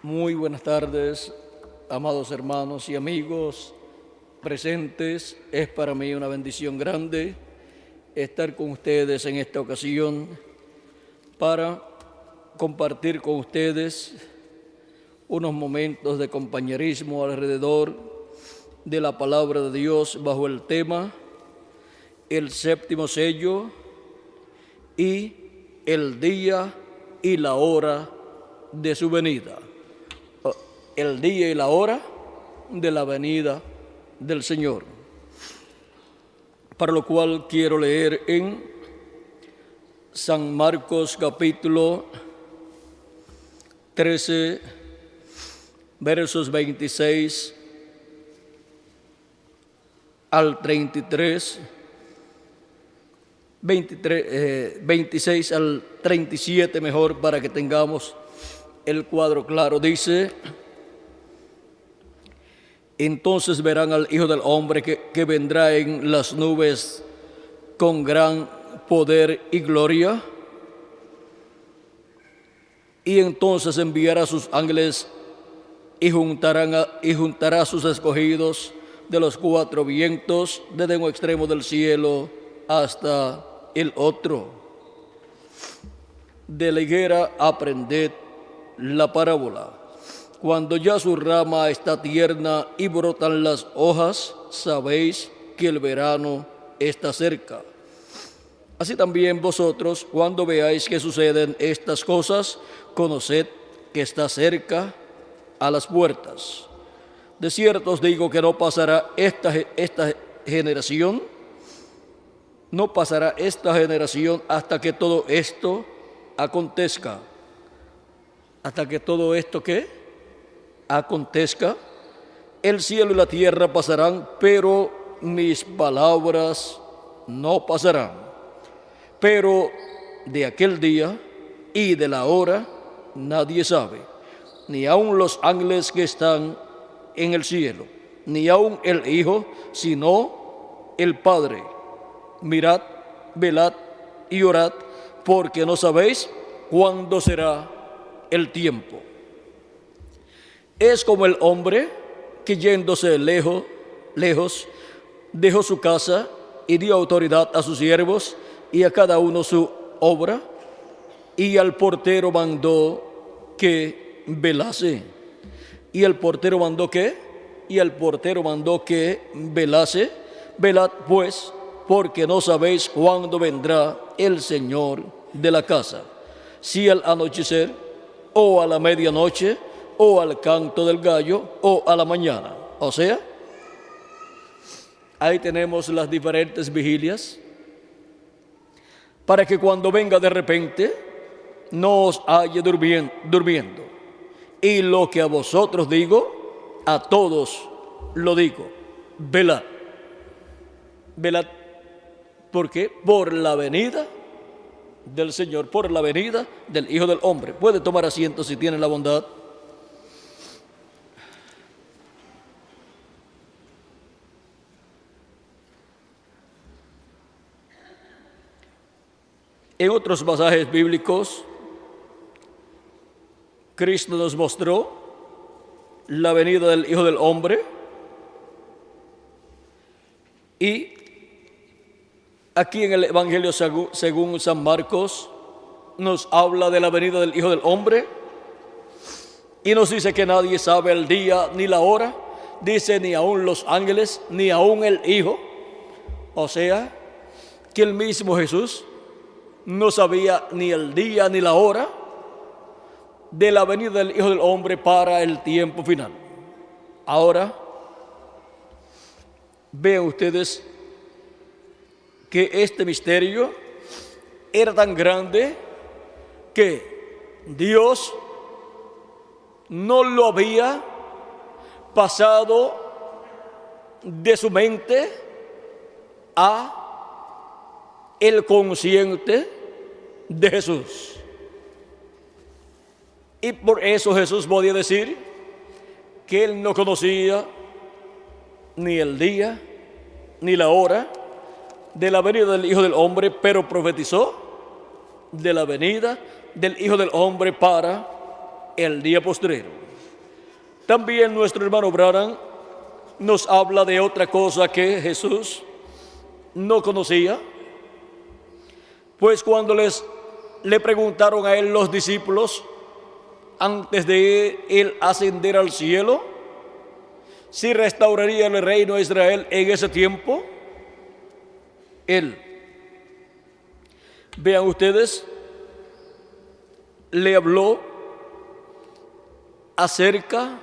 Muy buenas tardes, amados hermanos y amigos presentes. Es para mí una bendición grande estar con ustedes en esta ocasión para compartir con ustedes unos momentos de compañerismo alrededor de la palabra de Dios bajo el tema el séptimo sello y el día y la hora de su venida. El día y la hora de la venida del Señor. Para lo cual quiero leer en San Marcos capítulo 13, versos 26 al 33, 26 al 37 mejor, para que tengamos el cuadro claro. Dice: entonces verán al Hijo del Hombre que vendrá en las nubes con gran poder y gloria, y entonces enviará a sus ángeles y juntará a sus escogidos de los cuatro vientos, desde un extremo del cielo hasta el otro. De la higuera aprended la parábola. Cuando ya su rama está tierna y brotan las hojas, sabéis que el verano está cerca. Así también vosotros, cuando veáis que suceden estas cosas, conoced que está cerca a las puertas. De cierto os digo que no pasará esta generación hasta que todo esto acontezca. Hasta que todo esto, ¿qué? Acontezca. El cielo y la tierra pasarán, pero mis palabras no pasarán. Pero de aquel día y de la hora nadie sabe, ni aun los ángeles que están en el cielo, ni aun el Hijo, sino el Padre. Mirad, velad y orad, porque no sabéis cuándo será el tiempo. Es como el hombre que yéndose lejos, dejó su casa y dio autoridad a sus siervos y a cada uno su obra, y al portero mandó que velase. Y el portero mandó que velase. Velad pues, porque no sabéis cuándo vendrá el Señor de la casa, si al anochecer, o a la medianoche, o al canto del gallo, o a la mañana. O sea, ahí tenemos las diferentes vigilias, para que cuando venga de repente no os halle durmiendo. Y lo que a vosotros digo, a todos lo digo: velad. Velad, ¿por qué? Por la venida del Señor, por la venida del Hijo del Hombre. Puede tomar asiento si tiene la bondad. En otros pasajes bíblicos, Cristo nos mostró la venida del Hijo del Hombre, y aquí en el Evangelio según San Marcos nos habla de la venida del Hijo del Hombre y nos dice que nadie sabe el día ni la hora. Dice ni aun los ángeles, ni aun el Hijo. O sea, que el mismo Jesús no sabía ni el día ni la hora de la venida del Hijo del Hombre para el tiempo final. Ahora, vean ustedes que este misterio era tan grande que Dios no lo había pasado de su mente a el consciente de Jesús. Y por eso Jesús podía decir que él no conocía ni el día ni la hora de la venida del Hijo del Hombre, pero profetizó de la venida del Hijo del Hombre para el día postrero. También nuestro hermano Branham nos habla de otra cosa que Jesús no conocía, pues cuando le preguntaron a él los discípulos, antes de él ascender al cielo, si restauraría el reino de Israel en ese tiempo, él, vean ustedes, le habló acerca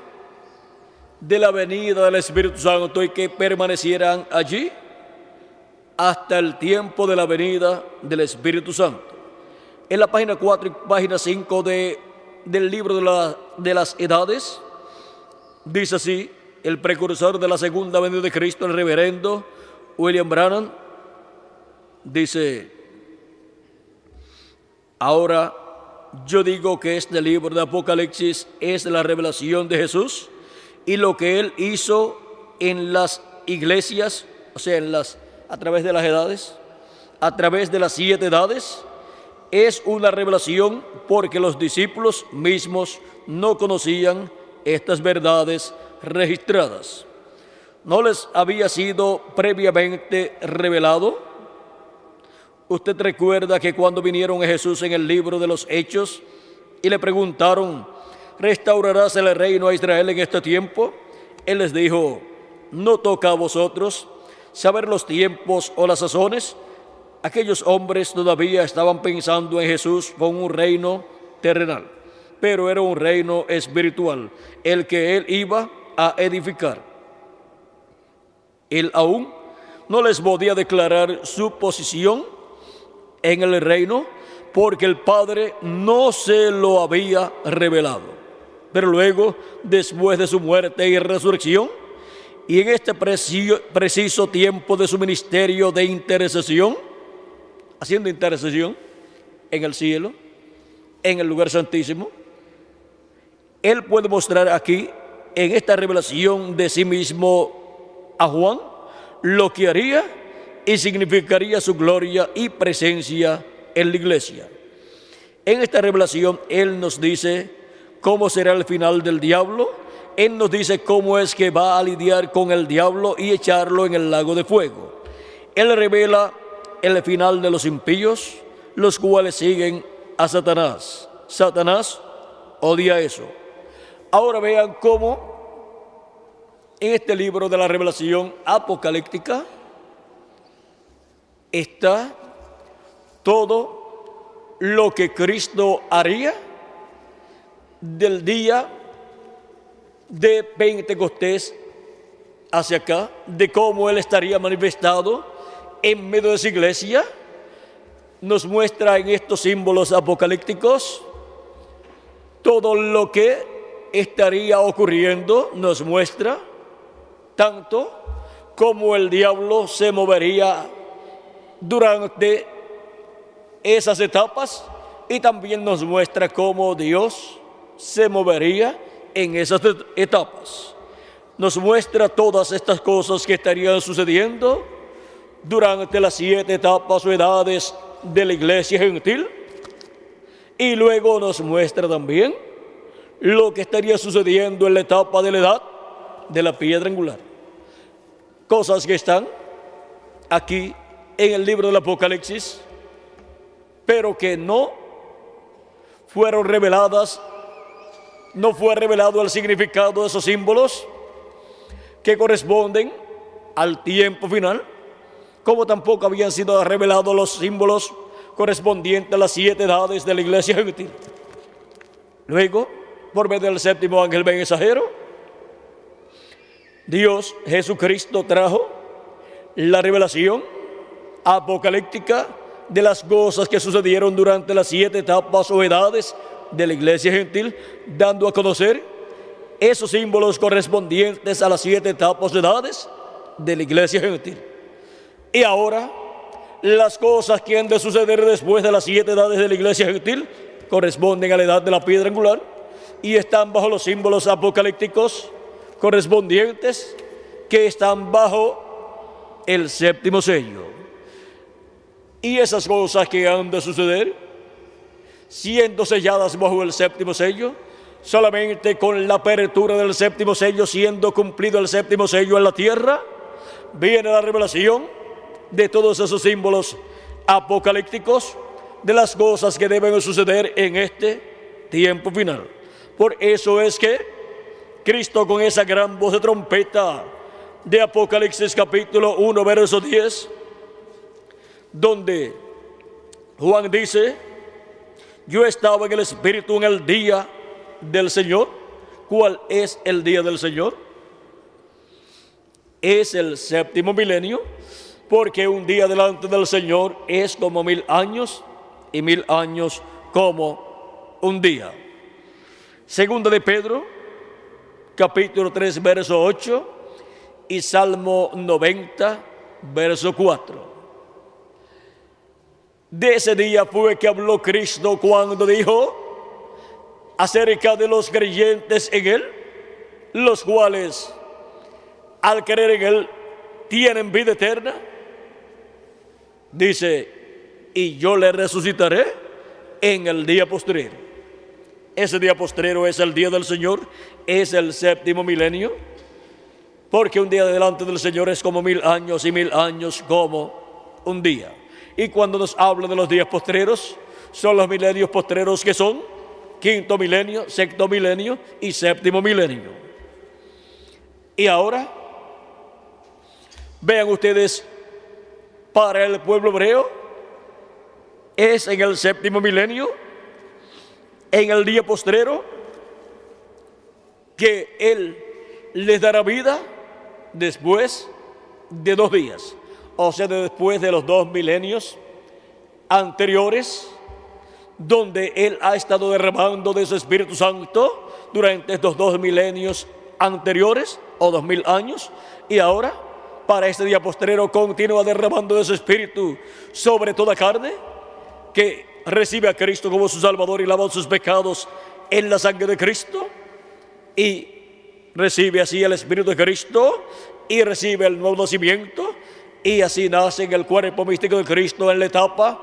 de la venida del Espíritu Santo y que permanecieran allí hasta el tiempo de la venida del Espíritu Santo. En la página 4 y página 5 del libro de las edades, dice así el precursor de la segunda venida de Cristo, el reverendo William Branham, dice: ahora yo digo que este libro de Apocalipsis es la revelación de Jesús y lo que Él hizo en las iglesias, o sea, a través de las edades, a través de las 7 edades, es una revelación porque los discípulos mismos no conocían estas verdades registradas. ¿No les había sido previamente revelado? Usted recuerda que cuando vinieron a Jesús en el libro de los Hechos y le preguntaron: ¿restaurarás el reino a Israel en este tiempo? Él les dijo: no toca a vosotros saber los tiempos o las sazones. Aquellos hombres todavía estaban pensando en Jesús con un reino terrenal, pero era un reino espiritual, el que Él iba a edificar. Él aún no les podía declarar su posición en el reino porque el Padre no se lo había revelado. Pero luego, después de su muerte y resurrección, y en este preciso tiempo de su ministerio de intercesión, haciendo intercesión en el cielo, en el lugar santísimo, Él puede mostrar aquí, en esta revelación de sí mismo a Juan, lo que haría y significaría su gloria y presencia en la iglesia. En esta revelación Él nos dice cómo será el final del diablo. Él nos dice cómo es que va a lidiar con el diablo y echarlo en el lago de fuego. Él revela el final de los impíos, los cuales siguen a Satanás. Satanás odia eso. Ahora vean cómo en este libro de la revelación apocalíptica está todo lo que Cristo haría del día de Pentecostés hacia acá, de cómo Él estaría manifestado en medio de esa iglesia. Nos muestra en estos símbolos apocalípticos todo lo que estaría ocurriendo. Nos muestra tanto como el diablo se movería durante esas etapas, y también nos muestra cómo Dios se movería en esas etapas. Nos muestra todas estas cosas que estarían sucediendo durante las 7 etapas o edades de la iglesia gentil, y luego nos muestra también lo que estaría sucediendo en la etapa de la edad de la piedra angular. Cosas que están aquí en el libro del Apocalipsis, pero que no fueron reveladas. No fue revelado el significado de esos símbolos que corresponden al tiempo final, como tampoco habían sido revelados los símbolos correspondientes a las 7 edades de la iglesia gentil. Luego, por medio del 7º ángel mensajero, Dios Jesucristo trajo la revelación apocalíptica de las cosas que sucedieron durante las 7 etapas o edades de la iglesia gentil, dando a conocer esos símbolos correspondientes a las 7 etapas o edades de la iglesia gentil. Y ahora, las cosas que han de suceder después de las 7 edades de la iglesia gentil corresponden a la edad de la piedra angular y están bajo los símbolos apocalípticos correspondientes, que están bajo el 7º sello. Y esas cosas que han de suceder, siendo selladas bajo el 7º sello, solamente con la apertura del séptimo sello, siendo cumplido el séptimo sello en la tierra, viene la revelación de todos esos símbolos apocalípticos de las cosas que deben suceder en este tiempo final. Por eso es que Cristo, con esa gran voz de trompeta de Apocalipsis capítulo 1 verso 10, donde Juan dice: yo estaba en el Espíritu en el día del Señor. ¿Cuál es el día del Señor? Es el séptimo milenio, porque un día delante del Señor es como 1000 años, y 1000 años como un día. Segunda de Pedro, capítulo 3, verso 8, y Salmo 90, verso 4. De ese día fue que habló Cristo cuando dijo acerca de los creyentes en Él, los cuales al creer en Él tienen vida eterna. Dice: y yo le resucitaré en el día postrero. Ese día postrero es el día del Señor, es el séptimo milenio, porque un día delante del Señor es como 1000 años, y 1000 años como un día. Y cuando nos habla de los días postreros, son los milenios postreros, que son quinto milenio, sexto milenio y séptimo milenio. Y ahora, vean ustedes, para el pueblo hebreo es en el séptimo milenio, en el día postrero, que Él les dará vida después de 2 días. O sea, después de los 2 milenios anteriores, donde Él ha estado derramando de su Espíritu Santo durante estos 2 milenios anteriores, o 2000 años, y ahora, para este día postrero, continúa derramando de su Espíritu sobre toda carne que recibe a Cristo como su Salvador y lava sus pecados en la sangre de Cristo, y recibe así el Espíritu de Cristo, y recibe el nuevo nacimiento, y así nace en el cuerpo místico de Cristo en la etapa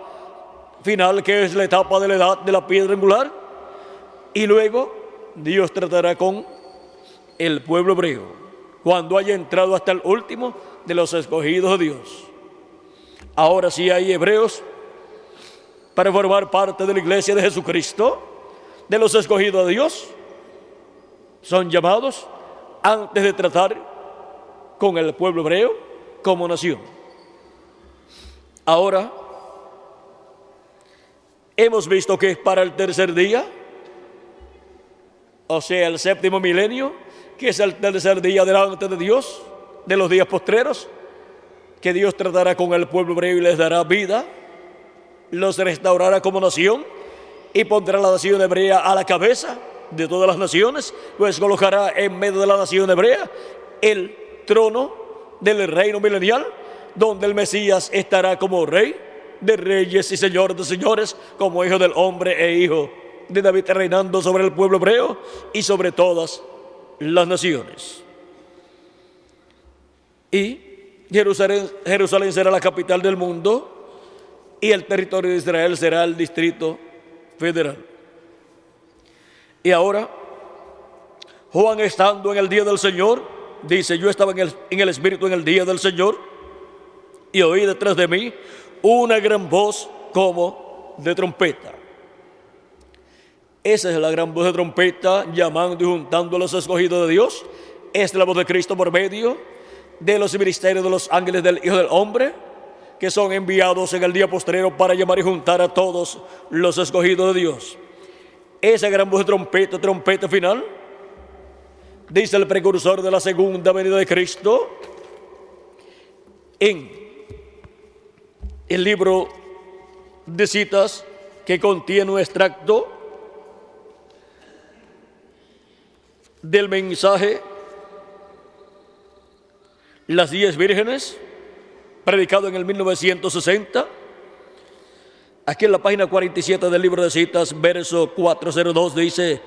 final, que es la etapa de la edad de la piedra angular. Y luego Dios tratará con el pueblo hebreo cuando haya entrado hasta el último de los escogidos de Dios. Ahora sí hay hebreos para formar parte de la iglesia de Jesucristo, de los escogidos de Dios. Son llamados antes de tratar con el pueblo hebreo como nación. Ahora hemos visto que es para el tercer día, o sea, el séptimo milenio, que es el tercer día delante de Dios, de los días postreros, que Dios tratará con el pueblo hebreo y les dará vida, los restaurará como nación y pondrá la nación hebrea a la cabeza de todas las naciones, pues colocará en medio de la nación hebrea el trono del reino milenial, donde el Mesías estará como rey de reyes y señor de señores, como hijo del hombre e hijo de David, reinando sobre el pueblo hebreo y sobre todas las naciones. Y Jerusalén será la capital del mundo, y el territorio de Israel será el distrito federal. Y ahora, Juan, estando en el día del Señor, dice: yo estaba en el Espíritu en el día del Señor, y oí detrás de mí una gran voz como de trompeta. Esa es la gran voz de trompeta, llamando y juntando a los escogidos de Dios. Es la voz de Cristo por medio de los ministerios de los ángeles del Hijo del Hombre, que son enviados en el día postrero para llamar y juntar a todos los escogidos de Dios. Esa gran voz de trompeta, trompeta final, dice el precursor de la segunda venida de Cristo en el libro de citas que contiene un extracto del mensaje Las 10 Vírgenes, predicado en el 1960. Aquí en la página 47 del libro de citas, verso 402, dice: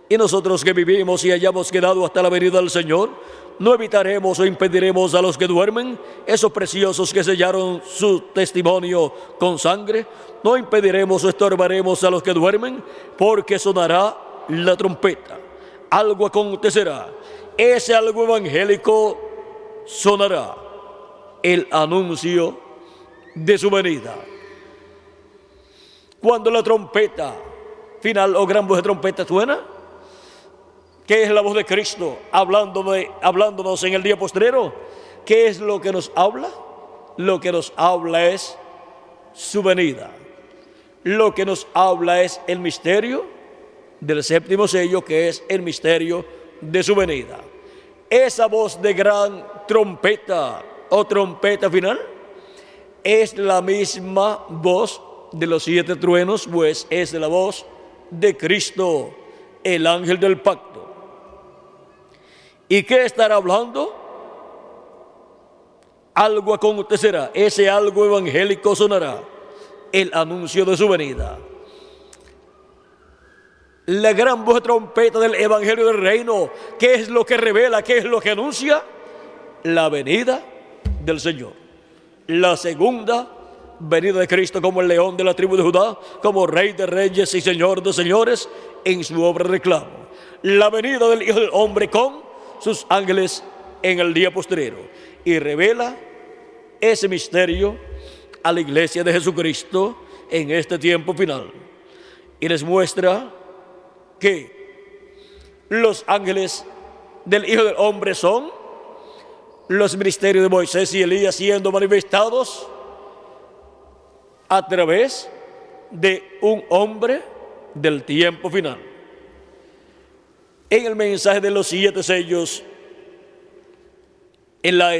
y nosotros que vivimos y hayamos quedado hasta la venida del Señor, no evitaremos o impediremos a los que duermen, esos preciosos que sellaron su testimonio con sangre. No impediremos o estorbaremos a los que duermen, porque sonará la trompeta, algo acontecerá. Ese algo evangélico sonará, el anuncio de su venida. Cuando la trompeta final o gran voz de trompeta suena, ¿qué es la voz de Cristo hablándonos en el día postrero? ¿Qué es lo que nos habla? Lo que nos habla es su venida. Lo que nos habla es el misterio del séptimo sello, que es el misterio de su venida. Esa voz de gran trompeta o trompeta final es la misma voz de los 7 truenos, pues es la voz de Cristo, el ángel del pacto. ¿Y qué estará hablando? Algo acontecerá, ese algo evangélico sonará, el anuncio de su venida. La gran voz de trompeta del evangelio del reino, ¿qué es lo que revela? ¿Qué es lo que anuncia? La venida del Señor. La segunda venida de Cristo como el león de la tribu de Judá, como rey de reyes y señor de señores en su obra de reclamo. La venida del Hijo del Hombre con sus ángeles en el día postrero. Y revela ese misterio a la iglesia de Jesucristo en este tiempo final. Y les muestra que los ángeles del Hijo del Hombre son los ministerios de Moisés y Elías siendo manifestados a través de un hombre del tiempo final. En el mensaje de los 7 sellos, en la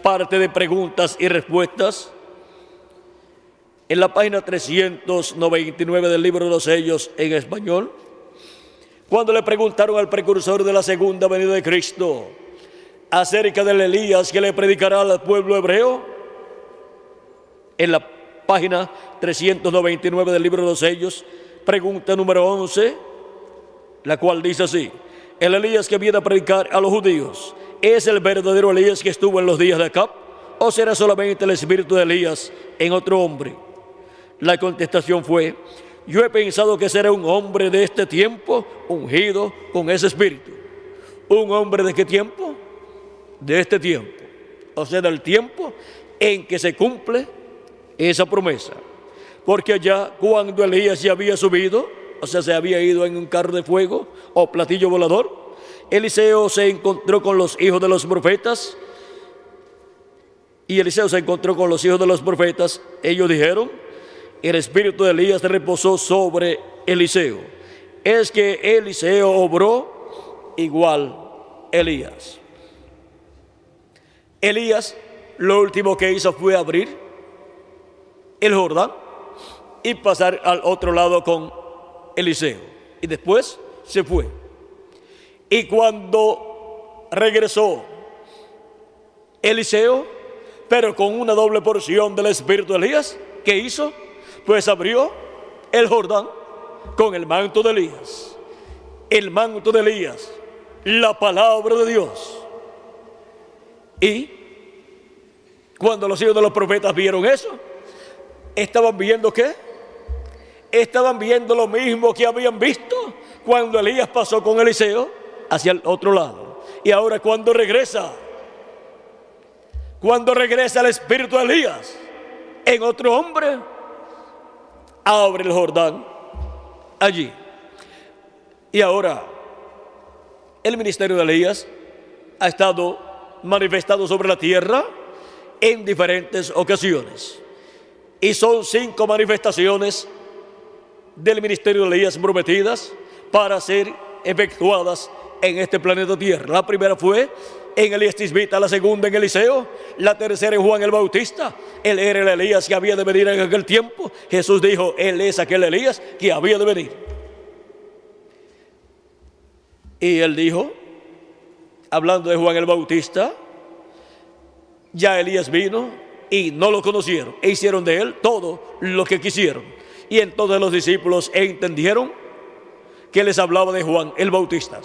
parte de preguntas y respuestas, en la página 399 del libro de los sellos en español, cuando le preguntaron al precursor de la segunda venida de Cristo acerca del Elías que le predicará al pueblo hebreo, en la página 399 del libro de los sellos, pregunta número 11, la cual dice así: el Elías que viene a predicar a los judíos, ¿es el verdadero Elías que estuvo en los días de Acab? ¿O será solamente el espíritu de Elías en otro hombre? La contestación fue: yo he pensado que será un hombre de este tiempo ungido con ese espíritu. ¿Un hombre de qué tiempo? De este tiempo. O sea, del tiempo en que se cumple esa promesa. Porque allá cuando Elías ya había subido, o sea, se había ido en un carro de fuego o platillo volador, Eliseo se encontró con los hijos de los profetas. Y Eliseo se encontró con los hijos de los profetas. Ellos dijeron: el espíritu de Elías reposó sobre Eliseo. Es que Eliseo obró igual Elías. Elías lo último que hizo fue abrir el Jordán y pasar al otro lado con Eliseo. Y después se fue. Y cuando regresó Eliseo, pero con una doble porción del espíritu de Elías, ¿qué hizo? Pues abrió el Jordán con el manto de Elías. El manto de Elías, la palabra de Dios. Y cuando los hijos de los profetas vieron eso, ¿estaban viendo qué? Estaban viendo lo mismo que habían visto cuando Elías pasó con Eliseo hacia el otro lado. Y ahora cuando regresa el espíritu de Elías en otro hombre, abre el Jordán allí. Y ahora el ministerio de Elías ha estado manifestado sobre la tierra en diferentes ocasiones. Y son 5 manifestaciones del ministerio de Elías prometidas para ser efectuadas en este planeta Tierra. La primera fue en Elías Tisbita, la segunda en Eliseo, la tercera en Juan el Bautista. Él era el Elías que había de venir en aquel tiempo. Jesús dijo: él es aquel Elías que había de venir. Y él dijo, hablando de Juan el Bautista: ya Elías vino y no lo conocieron, e hicieron de él todo lo que quisieron. Y entonces los discípulos entendieron que les hablaba de Juan el Bautista.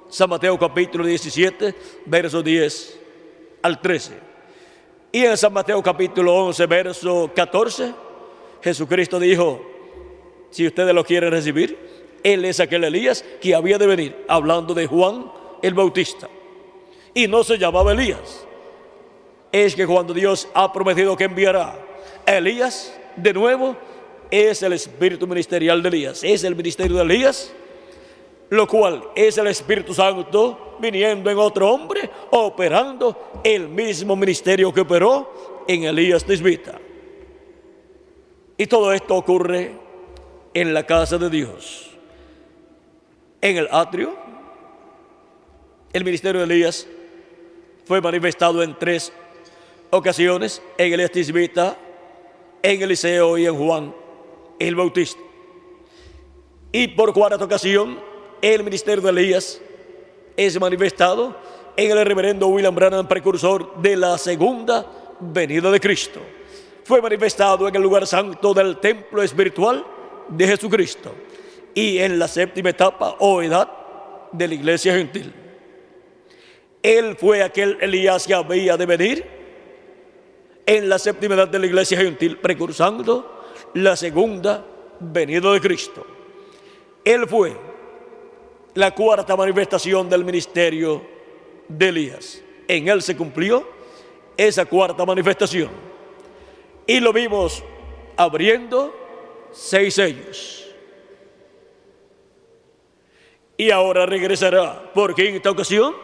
San Mateo capítulo 17, versos 10 al 13. Y en San Mateo capítulo 11, verso 14, Jesucristo dijo: si ustedes lo quieren recibir, Él es aquel Elías que había de venir, hablando de Juan el Bautista. Y no se llamaba Elías. Es que cuando Dios ha prometido que enviará a Elías, de nuevo, es el espíritu ministerial de Elías, es el ministerio de Elías, lo cual es el Espíritu Santo viniendo en otro hombre, operando el mismo ministerio que operó en Elías Tisbita. Y todo esto ocurre en la casa de Dios, en el atrio. El ministerio de Elías fue manifestado en 3 ocasiones: en Elías Tisbita, en Eliseo y en Juan el Bautista. Y por 4ª ocasión, el ministerio de Elías es manifestado en el reverendo William Branham, precursor de la segunda venida de Cristo. Fue manifestado en el lugar santo del templo espiritual de Jesucristo y en la 7ª etapa o edad de la iglesia gentil. Él fue aquel Elías que había de venir en la 7ª edad de la iglesia gentil, precursando la segunda venida de Cristo. Él fue la 4ª manifestación del ministerio de Elías. En él se cumplió esa 4ª manifestación. Y lo vimos abriendo 6 sellos. Y ahora regresará por 5ª ocasión.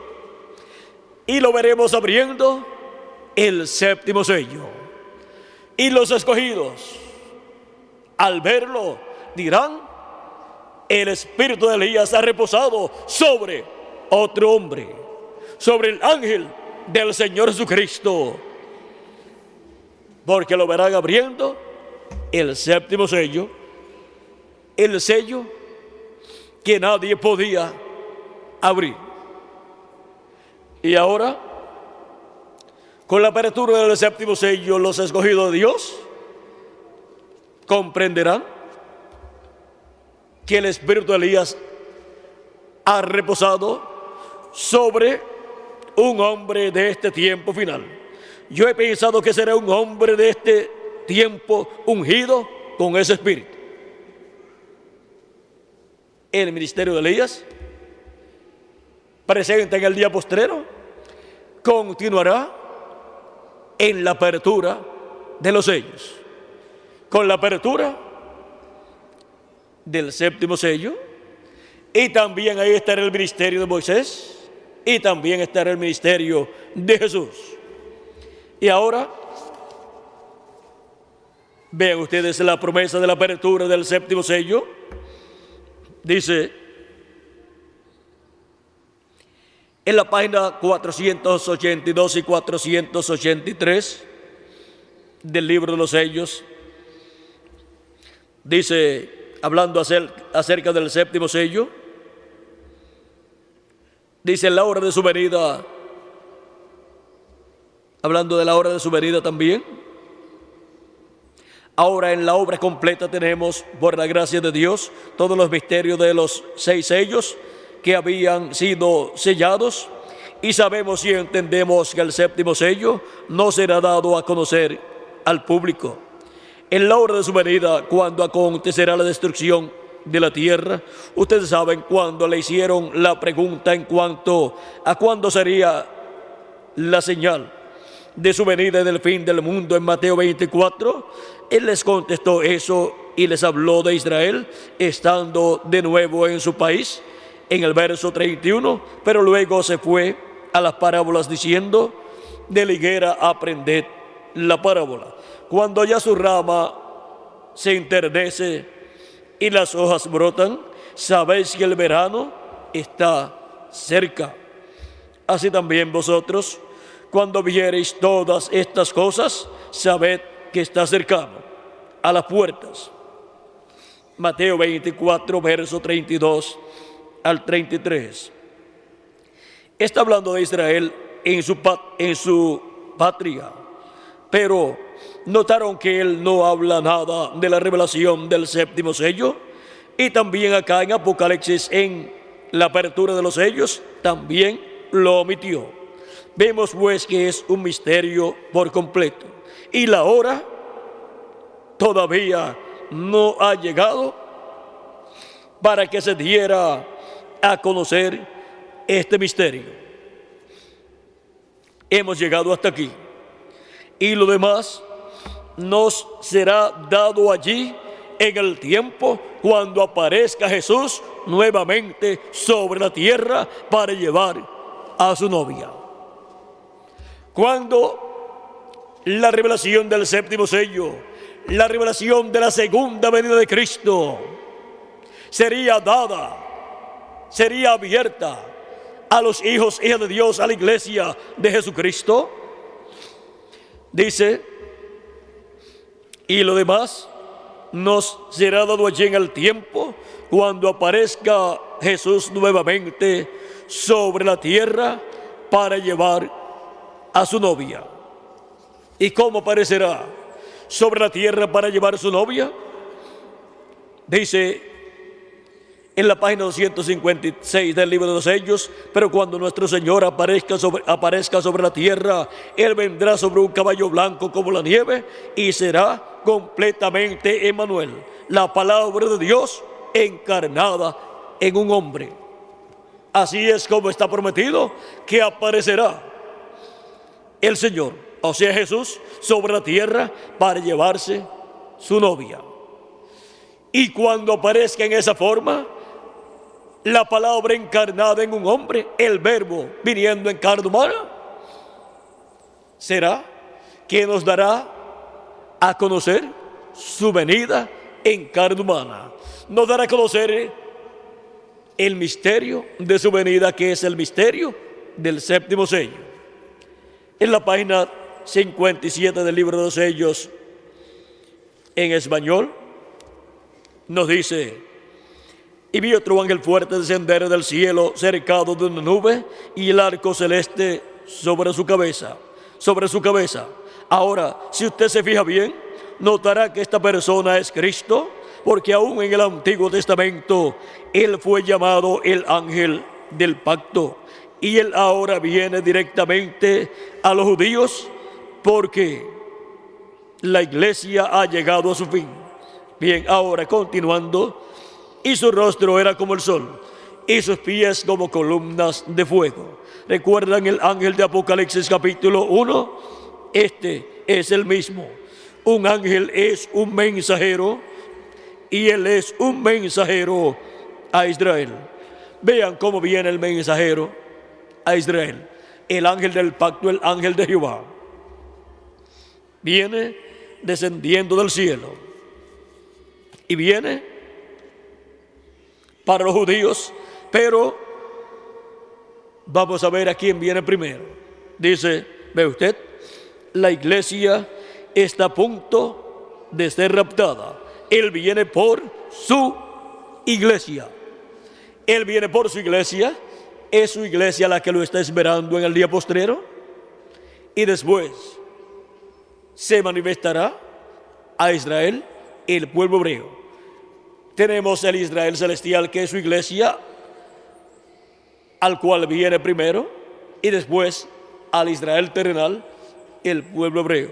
Y lo veremos abriendo el 7º sello. Y los escogidos, al verlo, dirán: el espíritu de Elías ha reposado sobre otro hombre, sobre el ángel del Señor Jesucristo, porque lo verán abriendo el 7º sello, el sello que nadie podía abrir. Y ahora, con la apertura del 7º sello, los escogidos de Dios comprenderán que el espíritu de Elías ha reposado sobre un hombre de este tiempo final. Yo he pensado que será un hombre de este tiempo ungido con ese espíritu. El ministerio de Elías, presente en el día postrero, continuará en la apertura de los sellos. Con la apertura del 7º sello, y también ahí estará el ministerio de Moisés, y también estará el ministerio de Jesús. Y ahora vean ustedes la promesa de la apertura del 7º sello. Dice en la página 482 y 483 del libro de los sellos, dice, hablando acerca del 7º sello, dice: la hora de su venida, hablando de la hora de su venida también. Ahora en la obra completa tenemos, por la gracia de Dios, todos los misterios de los 6 sellos que habían sido sellados, y sabemos y entendemos que el 7º sello no será dado a conocer al público. En la hora de su venida, cuando acontecerá la destrucción de la tierra, ustedes saben, cuando le hicieron la pregunta en cuanto a cuándo sería la señal de su venida y del fin del mundo en Mateo 24, él les contestó eso y les habló de Israel estando de nuevo en su país, en el verso 31, pero luego se fue a las parábolas diciendo: de la higuera aprended la parábola. Cuando ya su rama se enternece y las hojas brotan, sabéis que el verano está cerca. Así también vosotros, cuando viereis todas estas cosas, sabed que está cercano, a las puertas. Mateo 24, verso 32 al 33. Está hablando de Israel en su patria, pero notaron que él no habla nada de la revelación del 7º sello. Y también acá en Apocalipsis, en la apertura de los sellos, también lo omitió. Vemos pues que es un misterio por completo, y la hora todavía no ha llegado para que se diera a conocer este misterio. Hemos llegado hasta aquí y lo demás nos será dado allí en el tiempo cuando aparezca Jesús nuevamente sobre la tierra para llevar a su novia. Cuando la revelación del séptimo sello, la revelación de la segunda venida de Cristo, sería dada, sería abierta a los hijos e hijas de Dios, a la iglesia de Jesucristo, dice, y lo demás nos será dado allí en el tiempo cuando aparezca Jesús nuevamente sobre la tierra para llevar a su novia. ¿Y cómo aparecerá sobre la tierra para llevar a su novia? Dice en la página 256 del libro de los Sellos: pero cuando nuestro Señor aparezca sobre la tierra, Él vendrá sobre un caballo blanco como la nieve y será completamente Emmanuel, la palabra de Dios encarnada en un hombre. Así es como está prometido que aparecerá el Señor, o sea Jesús, sobre la tierra para llevarse su novia. Y cuando aparezca en esa forma, la palabra encarnada en un hombre, el verbo viniendo en carne humana, será que nos dará a conocer su venida en carne humana. Nos dará a conocer el misterio de su venida, que es el misterio del séptimo sello. En la página 57 del libro de los Sellos, en español, nos dice: y vi otro ángel fuerte descender del cielo, cercado de una nube, y el arco celeste sobre su cabeza. Ahora, si usted se fija bien, notará que esta persona es Cristo, porque aún en el Antiguo Testamento Él fue llamado el ángel del pacto, y Él ahora viene directamente a los judíos porque la iglesia ha llegado a su fin. Bien, ahora continuando: y su rostro era como el sol, y sus pies como columnas de fuego. ¿Recuerdan el ángel de Apocalipsis capítulo 1? Este es el mismo. Un ángel es un mensajero, y él es un mensajero a Israel. Vean cómo viene el mensajero a Israel. El ángel del pacto, el ángel de Jehová, viene descendiendo del cielo y viene para los judíos, pero vamos a ver a quién viene primero. Dice, ve usted, la iglesia está a punto de ser raptada. Él viene por su iglesia. Él viene por su iglesia. Es su iglesia la que lo está esperando en el día postrero. Y después se manifestará a Israel, el pueblo hebreo. Tenemos el Israel celestial, que es su iglesia, al cual viene primero, y después al Israel terrenal, el pueblo hebreo.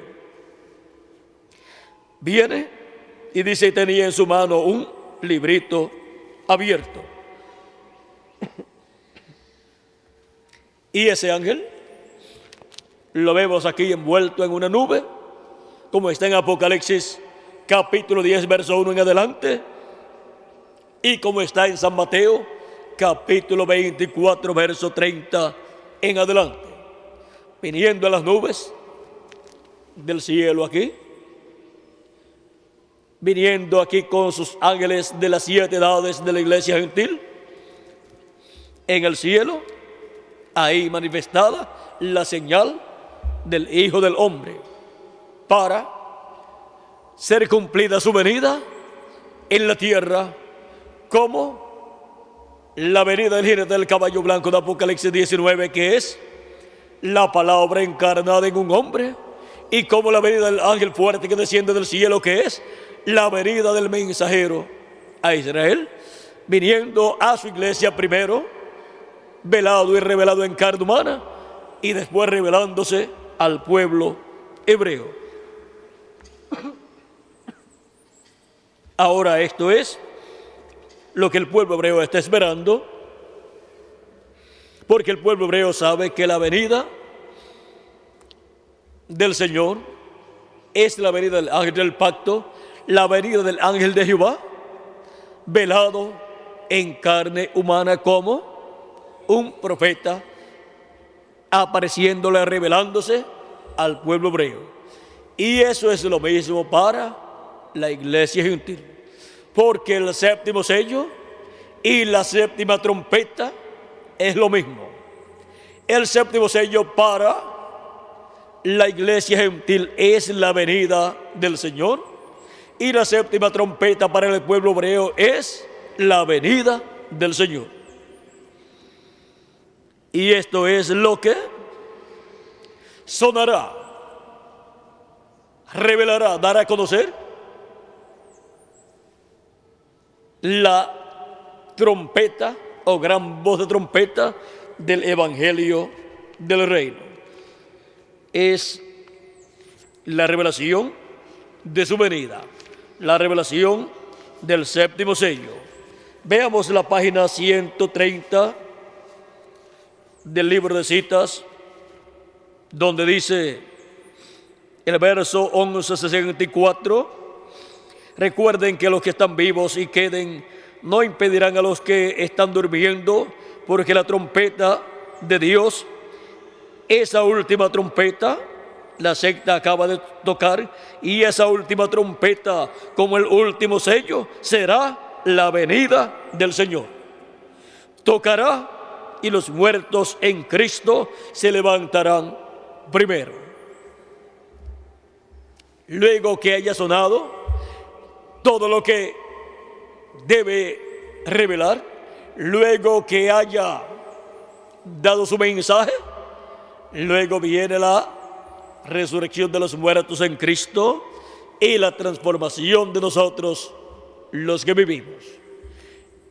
Viene y dice, tenía en su mano un librito abierto. Y ese ángel lo vemos aquí envuelto en una nube, como está en Apocalipsis capítulo 10, verso 1 en adelante, y como está en San Mateo capítulo 24, verso 30 en adelante. Viniendo a las nubes del cielo aquí, viniendo aquí con sus ángeles de las 7 edades de la iglesia gentil, en el cielo, ahí manifestada la señal del Hijo del Hombre, para ser cumplida su venida en la tierra, como la venida del jinete del caballo blanco de Apocalipsis 19, que es la palabra encarnada en un hombre, y como la venida del ángel fuerte que desciende del cielo, que es la venida del mensajero a Israel, viniendo a su iglesia primero, velado y revelado en carne humana, y después revelándose al pueblo hebreo. Ahora esto es lo que el pueblo hebreo está esperando, porque el pueblo hebreo sabe que la venida del Señor es la venida del ángel del pacto, la venida del ángel de Jehová, velado en carne humana como un profeta, apareciéndole, revelándose al pueblo hebreo. Y eso es lo mismo para la iglesia gentil, porque el séptimo sello y la séptima trompeta es lo mismo. El séptimo sello para la iglesia gentil es la venida del Señor, y la séptima trompeta para el pueblo hebreo es la venida del Señor. Y esto es lo que sonará, revelará, dará a conocer la trompeta o gran voz de trompeta del evangelio del reino. Es la revelación de su venida, la revelación del séptimo sello. Veamos la página 130 del libro de citas, donde dice el verso 1164: recuerden que los que están vivos y queden no impedirán a los que están durmiendo, porque la trompeta de Dios, esa última trompeta, la sexta acaba de tocar, y esa última trompeta, como el último sello, será la venida del Señor. Tocará y los muertos en Cristo se levantarán primero. Luego que haya sonado todo lo que debe revelar, luego que haya dado su mensaje, luego viene la resurrección de los muertos en Cristo y la transformación de nosotros los que vivimos.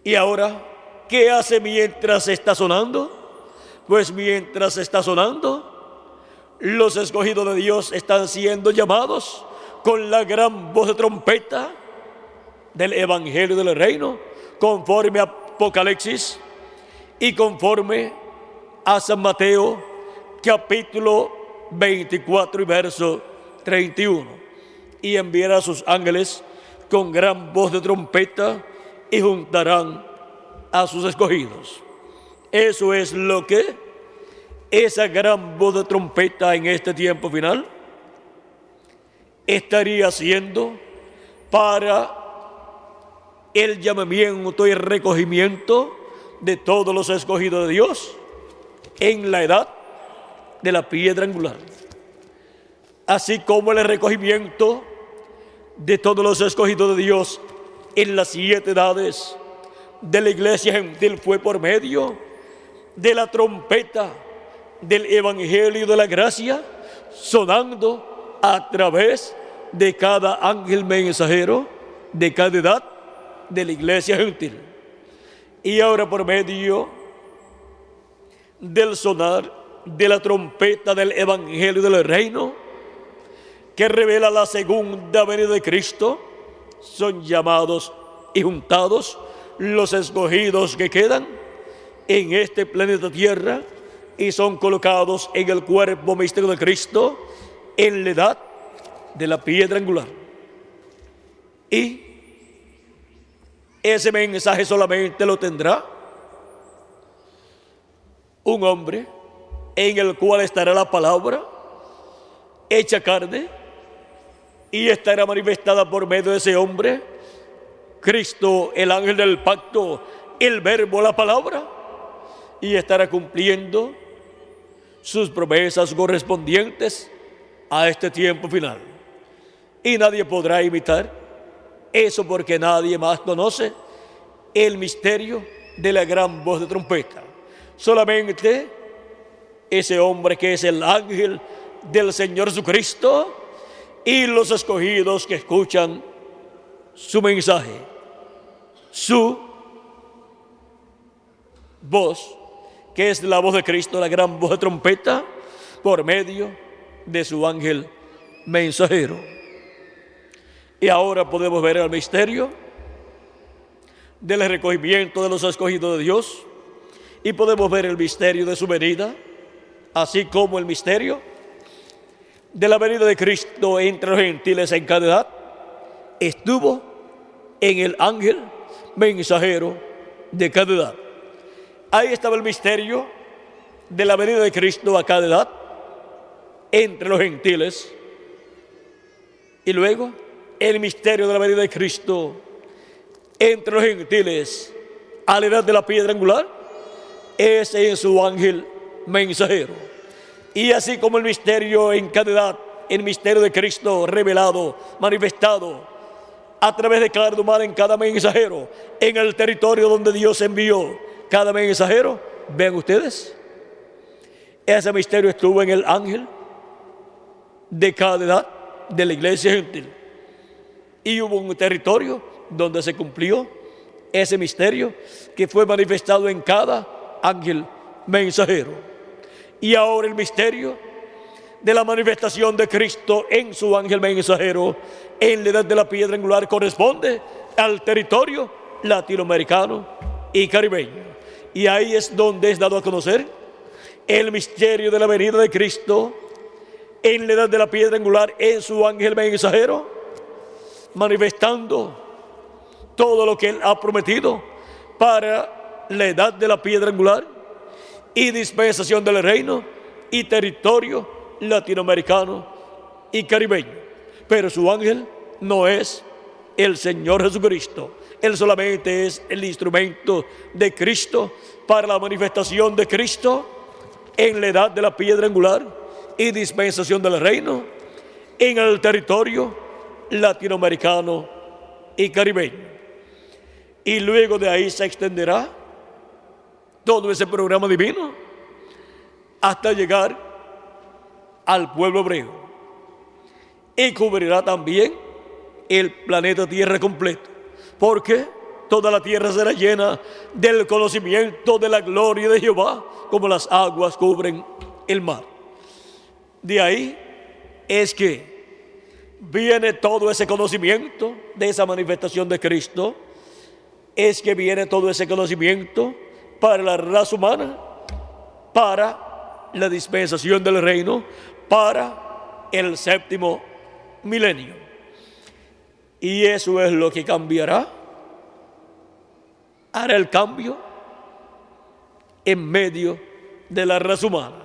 Y ahora, ¿qué hace mientras está sonando? Pues mientras está sonando, los escogidos de Dios están siendo llamados con la gran voz de trompeta del evangelio del reino, conforme a Apocalipsis y conforme a San Mateo capítulo 24 y verso 31. Y enviará a sus ángeles con gran voz de trompeta y juntarán a sus escogidos. Eso es lo que esa gran voz de trompeta en este tiempo final estaría haciendo para el llamamiento y recogimiento de todos los escogidos de Dios en la edad de la piedra angular, así como el recogimiento de todos los escogidos de Dios en las 7 edades de la iglesia gentil fue por medio de la trompeta del evangelio de la gracia, sonando a través de cada ángel mensajero de cada edad de la iglesia gentil. Y ahora, por medio del sonar de la trompeta del evangelio del reino, que revela la segunda venida de Cristo, son llamados y juntados los escogidos que quedan en este planeta Tierra y son colocados en el cuerpo místico de Cristo en la edad de la piedra angular. Y ese mensaje solamente lo tendrá un hombre en el cual estará la palabra hecha carne y estará manifestada por medio de ese hombre, Cristo, el ángel del pacto, el verbo, la palabra, y estará cumpliendo sus promesas correspondientes a este tiempo final. Y nadie podrá imitar eso, porque nadie más conoce el misterio de la gran voz de trompeta. Solamente ese hombre que es el ángel del Señor Jesucristo y los escogidos que escuchan su mensaje, su voz, que es la voz de Cristo, la gran voz de trompeta, por medio de su ángel mensajero. Y ahora podemos ver el misterio del recogimiento de los escogidos de Dios, y podemos ver el misterio de su venida, así como el misterio de la venida de Cristo entre los gentiles en cada edad estuvo en el ángel mensajero de cada edad. Ahí estaba el misterio de la venida de Cristo a cada edad entre los gentiles, y luego el misterio de la venida de Cristo entre los gentiles a la edad de la piedra angular es en su ángel mensajero. Y así como el misterio en cada edad, el misterio de Cristo revelado, manifestado a través de cada humano en cada mensajero, en el territorio donde Dios envió cada mensajero, vean ustedes, ese misterio estuvo en el ángel de cada edad de la iglesia gentil, y hubo un territorio donde se cumplió ese misterio que fue manifestado en cada ángel mensajero. Y ahora el misterio de la manifestación de Cristo en su ángel mensajero en la edad de la piedra angular corresponde al territorio latinoamericano y caribeño. Y ahí es donde es dado a conocer el misterio de la venida de Cristo en la edad de la piedra angular en su ángel mensajero, manifestando todo lo que Él ha prometido para la edad de la piedra angular y dispensación del reino y territorio latinoamericano y caribeño. Pero su ángel no es el Señor Jesucristo. Él solamente es el instrumento de Cristo para la manifestación de Cristo en la edad de la piedra angular y dispensación del reino en el territorio latinoamericano y caribeño. Y luego de ahí se extenderá todo ese programa divino hasta llegar al pueblo hebreo, y cubrirá también el planeta Tierra completo, porque toda la tierra será llena del conocimiento de la gloria de Jehová, como las aguas cubren el mar. De ahí es que viene todo ese conocimiento de esa manifestación de Cristo, es que viene todo ese conocimiento para la raza humana, para la dispensación del reino, para el séptimo milenio. Y eso es lo que cambiará, hará el cambio en medio de la raza humana,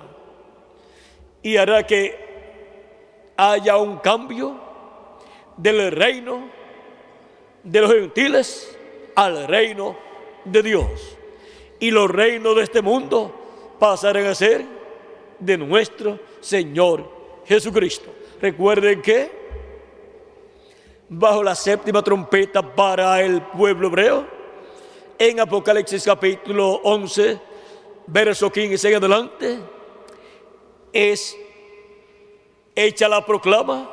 y hará que haya un cambio del reino de los gentiles al reino de Dios, y los reinos de este mundo pasarán a ser de nuestro Señor Jesucristo. Recuerden que bajo la séptima trompeta para el pueblo hebreo, en Apocalipsis capítulo 11, verso 15 en adelante, es hecha la proclama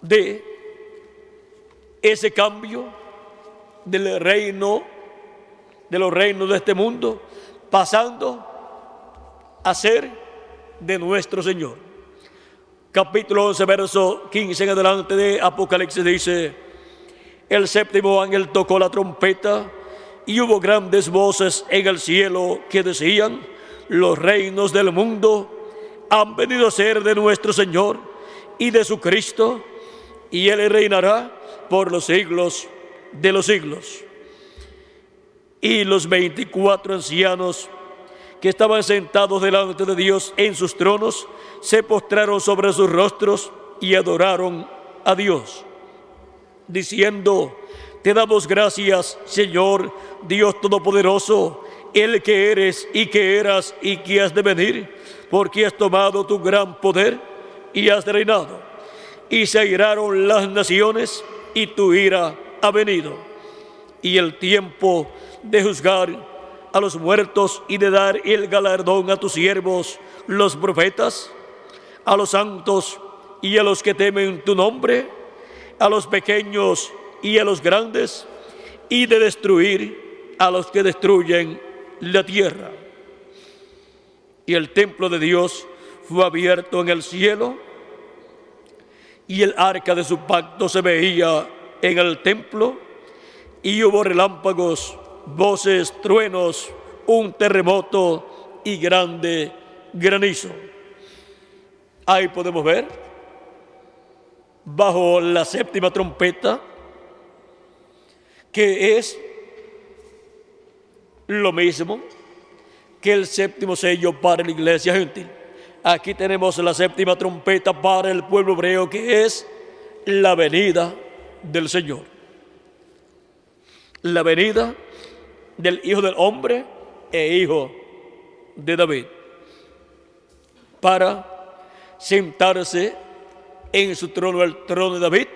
de ese cambio del reino, de los reinos de este mundo, pasando a ser de nuestro Señor. Capítulo 11, verso 15 en adelante de Apocalipsis dice: el séptimo ángel tocó la trompeta, y hubo grandes voces en el cielo que decían: los reinos del mundo han venido a ser de nuestro Señor y de su Cristo, y Él reinará por los siglos de los siglos. Y los 24 ancianos que estaban sentados delante de Dios en sus tronos se postraron sobre sus rostros y adoraron a Dios, diciendo: te damos gracias, Señor Dios Todopoderoso, el que eres y que eras y que has de venir, porque has tomado tu gran poder y has reinado. Y se airaron las naciones, y tu ira ha venido, y el tiempo de juzgar a los muertos y de dar el galardón a tus siervos, los profetas, a los santos y a los que temen tu nombre, a los pequeños y a los grandes, y de destruir a los que destruyen la tierra. Y el templo de Dios fue abierto en el cielo, y el arca de su pacto se veía en el templo, y hubo relámpagos, voces, truenos, un terremoto y grande granizo. Ahí podemos ver, bajo la séptima trompeta, que es lo mismo que el séptimo sello para la iglesia gentil. Aquí tenemos la séptima trompeta para el pueblo hebreo, que es la venida del Señor. La venida del Hijo del Hombre e Hijo de David, para sentarse en su trono, el trono de David,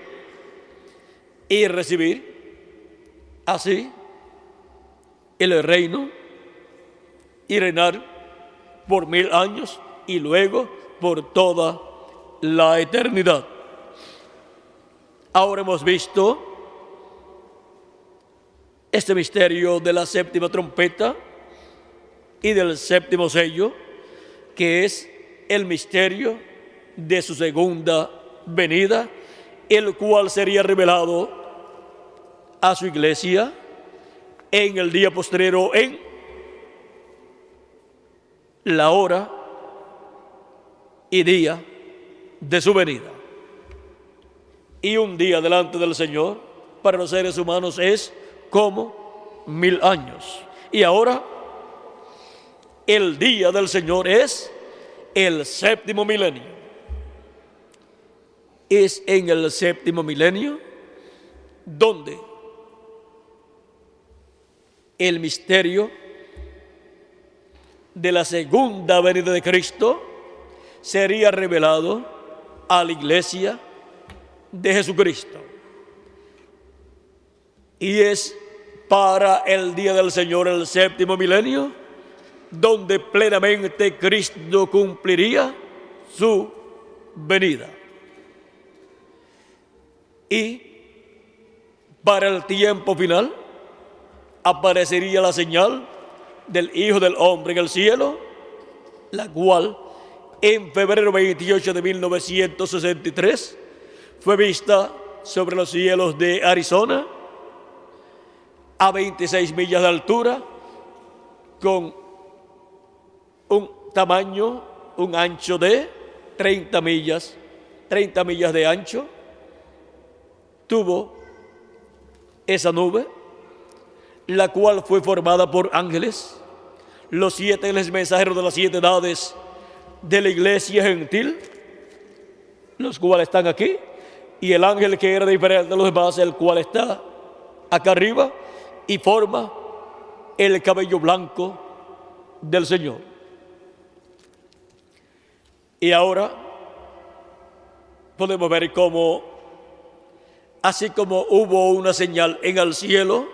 y recibir así el reino y reinar por 1000 años y luego por toda la eternidad. Ahora hemos visto este misterio de la séptima trompeta y del séptimo sello, que es el misterio de su segunda venida, el cual sería revelado a su iglesia en el día postrero, en la hora y día de su venida. Y un día delante del Señor para los seres humanos es como 1000 años. Y ahora el día del Señor es el séptimo milenio. Es en el séptimo milenio donde el misterio de la segunda venida de Cristo sería revelado a la iglesia de Jesucristo. Y es para el día del Señor, el séptimo milenio, donde plenamente Cristo cumpliría su venida. Y para el tiempo final aparecería la señal del Hijo del Hombre en el cielo, la cual en febrero 28 de 1963 fue vista sobre los cielos de Arizona a 26 millas de altura, con un tamaño, un ancho de 30 millas de ancho. Tuvo esa nube, la cual fue formada por ángeles, los 7 ángeles mensajeros de las 7 edades de la iglesia gentil, los cuales están aquí, y el ángel que era diferente de los demás, el cual está acá arriba, y forma el cabello blanco del Señor. Y ahora podemos ver cómo, así como hubo una señal en el cielo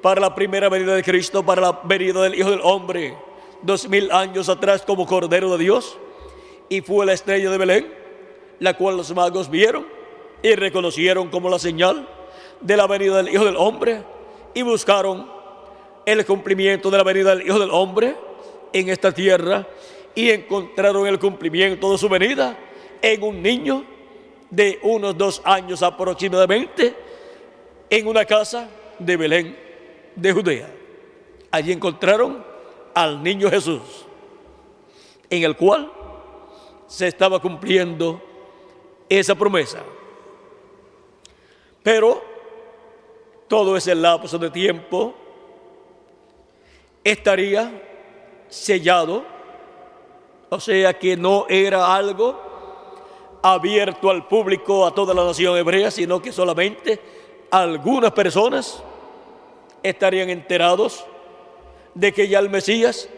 para la primera venida de Cristo, para la venida del Hijo del Hombre 2000 años atrás como Cordero de Dios, y fue la estrella de Belén, la cual los magos vieron y reconocieron como la señal de la venida del Hijo del Hombre, y buscaron el cumplimiento de la venida del Hijo del Hombre en esta tierra, y encontraron el cumplimiento de su venida en un niño de unos 2 años aproximadamente, en una casa de Belén de Judea. Allí encontraron al niño Jesús, en el cual se estaba cumpliendo esa promesa. Pero todo ese lapso de tiempo estaría sellado, o sea que no era algo abierto al público, a toda la nación hebrea, sino que solamente algunas personas estarían enterados de que ya el Mesías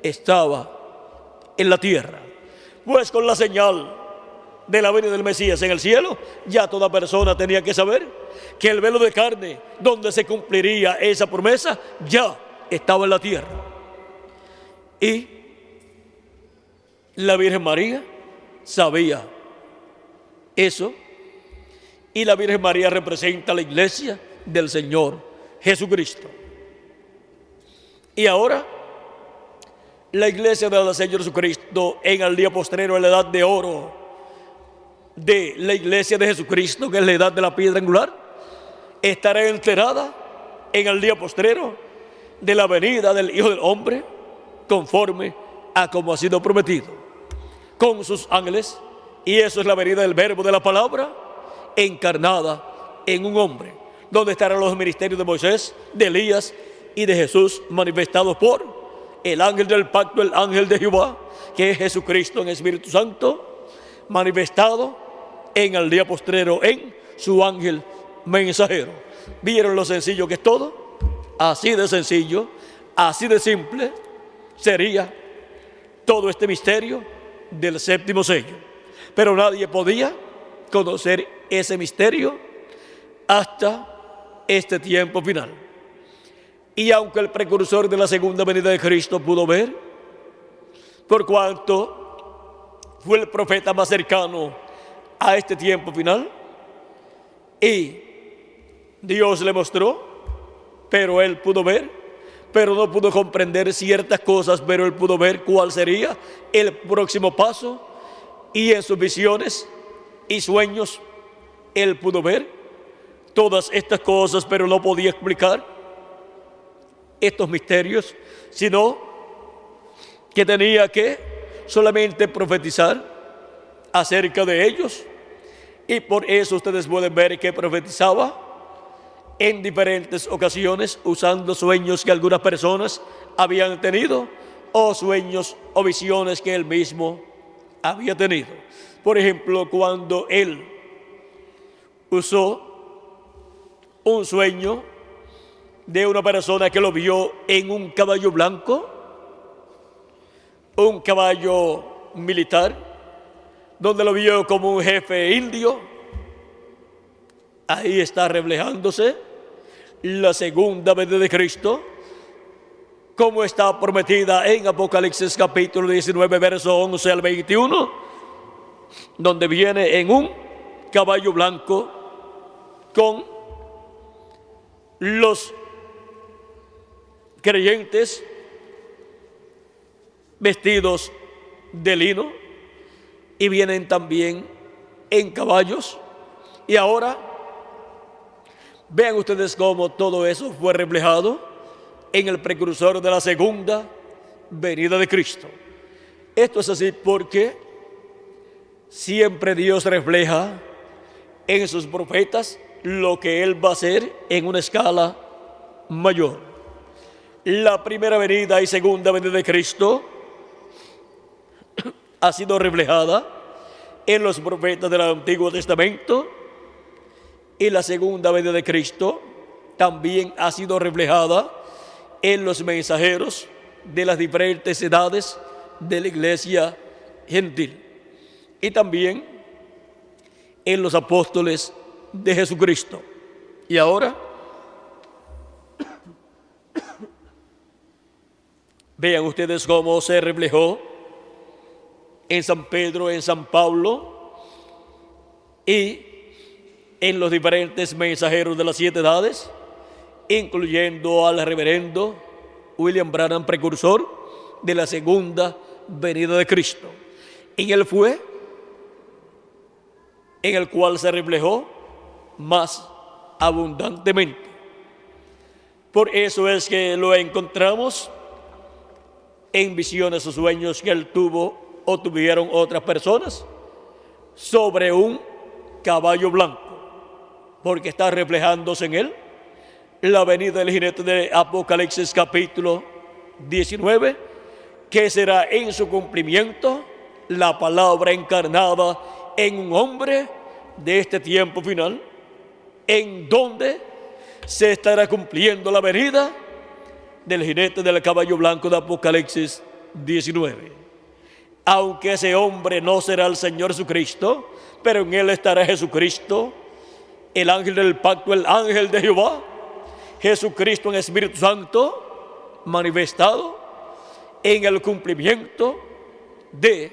estaba en la tierra. Pues con la señal de la venida del Mesías en el cielo, ya toda persona tenía que saber que el velo de carne donde se cumpliría esa promesa ya estaba en la tierra. Y la Virgen María sabía eso, y la Virgen María representa a la iglesia del Señor Jesucristo. Y ahora la iglesia del Señor Jesucristo en el día postrero, en la edad de oro de la iglesia de Jesucristo, que es la edad de la piedra angular, estará enterada en el día postrero de la venida del Hijo del Hombre, conforme a como ha sido prometido, con sus ángeles, y eso es la venida del verbo de la palabra, encarnada en un hombre, donde estarán los ministerios de Moisés, de Elías y de Jesús, manifestados por el ángel del pacto, el ángel de Jehová, que es Jesucristo en Espíritu Santo, manifestado en el día postrero en su ángel mensajero. ¿Vieron lo sencillo que es todo? Así de sencillo, así de simple sería todo este misterio del séptimo sello. Pero nadie podía conocer ese misterio hasta este tiempo final. Y aunque el precursor de la segunda venida de Cristo pudo ver, por cuanto fue el profeta más cercano a este tiempo final, y Dios le mostró, pero él pudo ver, pero no pudo comprender ciertas cosas, pero él pudo ver cuál sería el próximo paso, y en sus visiones y sueños él pudo ver todas estas cosas, pero no podía explicar estos misterios, sino que tenía que solamente profetizar acerca de ellos. Y por eso ustedes pueden ver que profetizaba en diferentes ocasiones, usando sueños que algunas personas habían tenido, o sueños o visiones que él mismo había tenido. Por ejemplo, cuando él usó un sueño de una persona que lo vio en un caballo blanco, un caballo militar, donde lo vio como un jefe indio, ahí está reflejándose la segunda venida de Cristo, como está prometida en Apocalipsis capítulo 19, verso 11 al 21, donde viene en un caballo blanco con los creyentes vestidos de lino, y vienen también en caballos. Y ahora vean ustedes cómo todo eso fue reflejado en el precursor de la segunda venida de Cristo. Esto es así porque siempre Dios refleja en sus profetas lo que Él va a hacer en una escala mayor. La primera venida y segunda venida de Cristo ha sido reflejada en los profetas del Antiguo Testamento, y la segunda venida de Cristo también ha sido reflejada en los mensajeros de las diferentes edades de la iglesia gentil, y también en los apóstoles de Jesucristo. Y ahora vean ustedes cómo se reflejó en San Pedro, en San Pablo y en los diferentes mensajeros de las 7 edades, incluyendo al reverendo William Branham, precursor de la segunda venida de Cristo. En él fue en el cual se reflejó más abundantemente. Por eso es que lo encontramos en visiones o sueños que él tuvo o tuvieron otras personas sobre un caballo blanco, porque está reflejándose en él la venida del jinete de Apocalipsis capítulo 19, que será en su cumplimiento la palabra encarnada en un hombre de este tiempo final, en donde se estará cumpliendo la venida del jinete del caballo blanco de Apocalipsis 19. Aunque ese hombre no será el Señor Jesucristo, pero en él estará Jesucristo, el ángel del pacto, el ángel de Jehová, Jesucristo en Espíritu Santo, manifestado en el cumplimiento de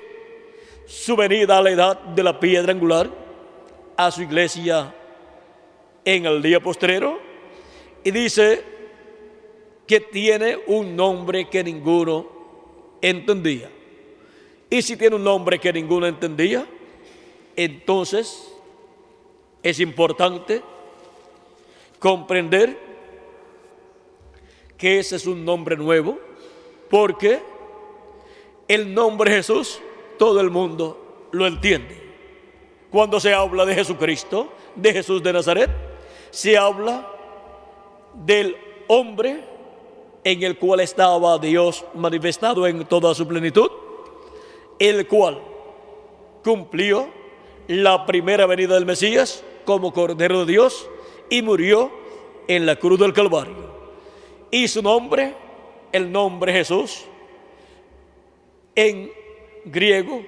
su venida a la edad de la piedra angular, a su iglesia en el día postrero. Y dice que tiene un nombre que ninguno entendía. Y si tiene un nombre que ninguno entendía, entonces es importante comprender que ese es un nombre nuevo, porque el nombre Jesús todo el mundo lo entiende. Cuando se habla de Jesucristo, de Jesús de Nazaret, se habla del hombre en el cual estaba Dios manifestado en toda su plenitud, el cual cumplió la primera venida del Mesías como Cordero de Dios y murió en la cruz del Calvario. Y su nombre, el nombre Jesús, en griego,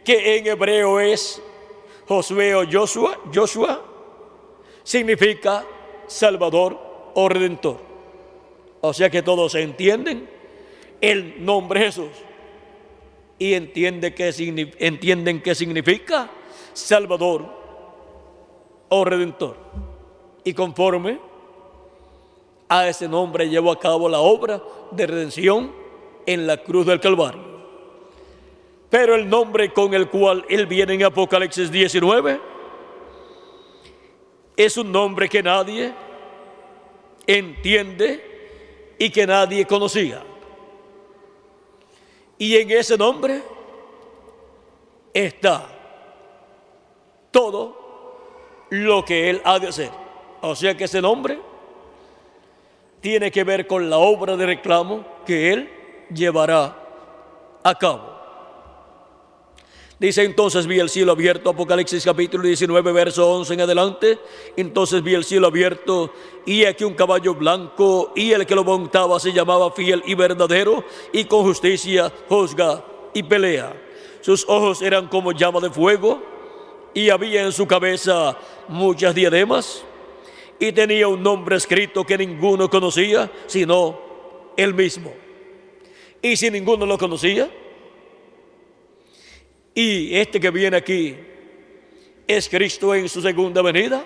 que en hebreo es Josué o Joshua, significa Salvador o Redentor. O sea que todos entienden el nombre Jesús y entienden que significa Salvador o Redentor. Y conforme a ese nombre llevó a cabo la obra de redención en la cruz del Calvario. Pero el nombre con el cual Él viene en Apocalipsis 19 es un nombre que nadie entiende y que nadie conocía. Y en ese nombre está todo lo que Él ha de hacer. O sea que ese nombre tiene que ver con la obra de reclamo que Él llevará a cabo. Dice: entonces vi el cielo abierto, Apocalipsis capítulo 19, verso 11 en adelante. Entonces vi el cielo abierto, y aquí un caballo blanco, y el que lo montaba se llamaba Fiel y Verdadero, y con justicia juzga y pelea. Sus ojos eran como llama de fuego, y había en su cabeza muchas diademas, y tenía un nombre escrito que ninguno conocía, sino él mismo. Y si ninguno lo conocía, y este que viene aquí es Cristo en su segunda venida,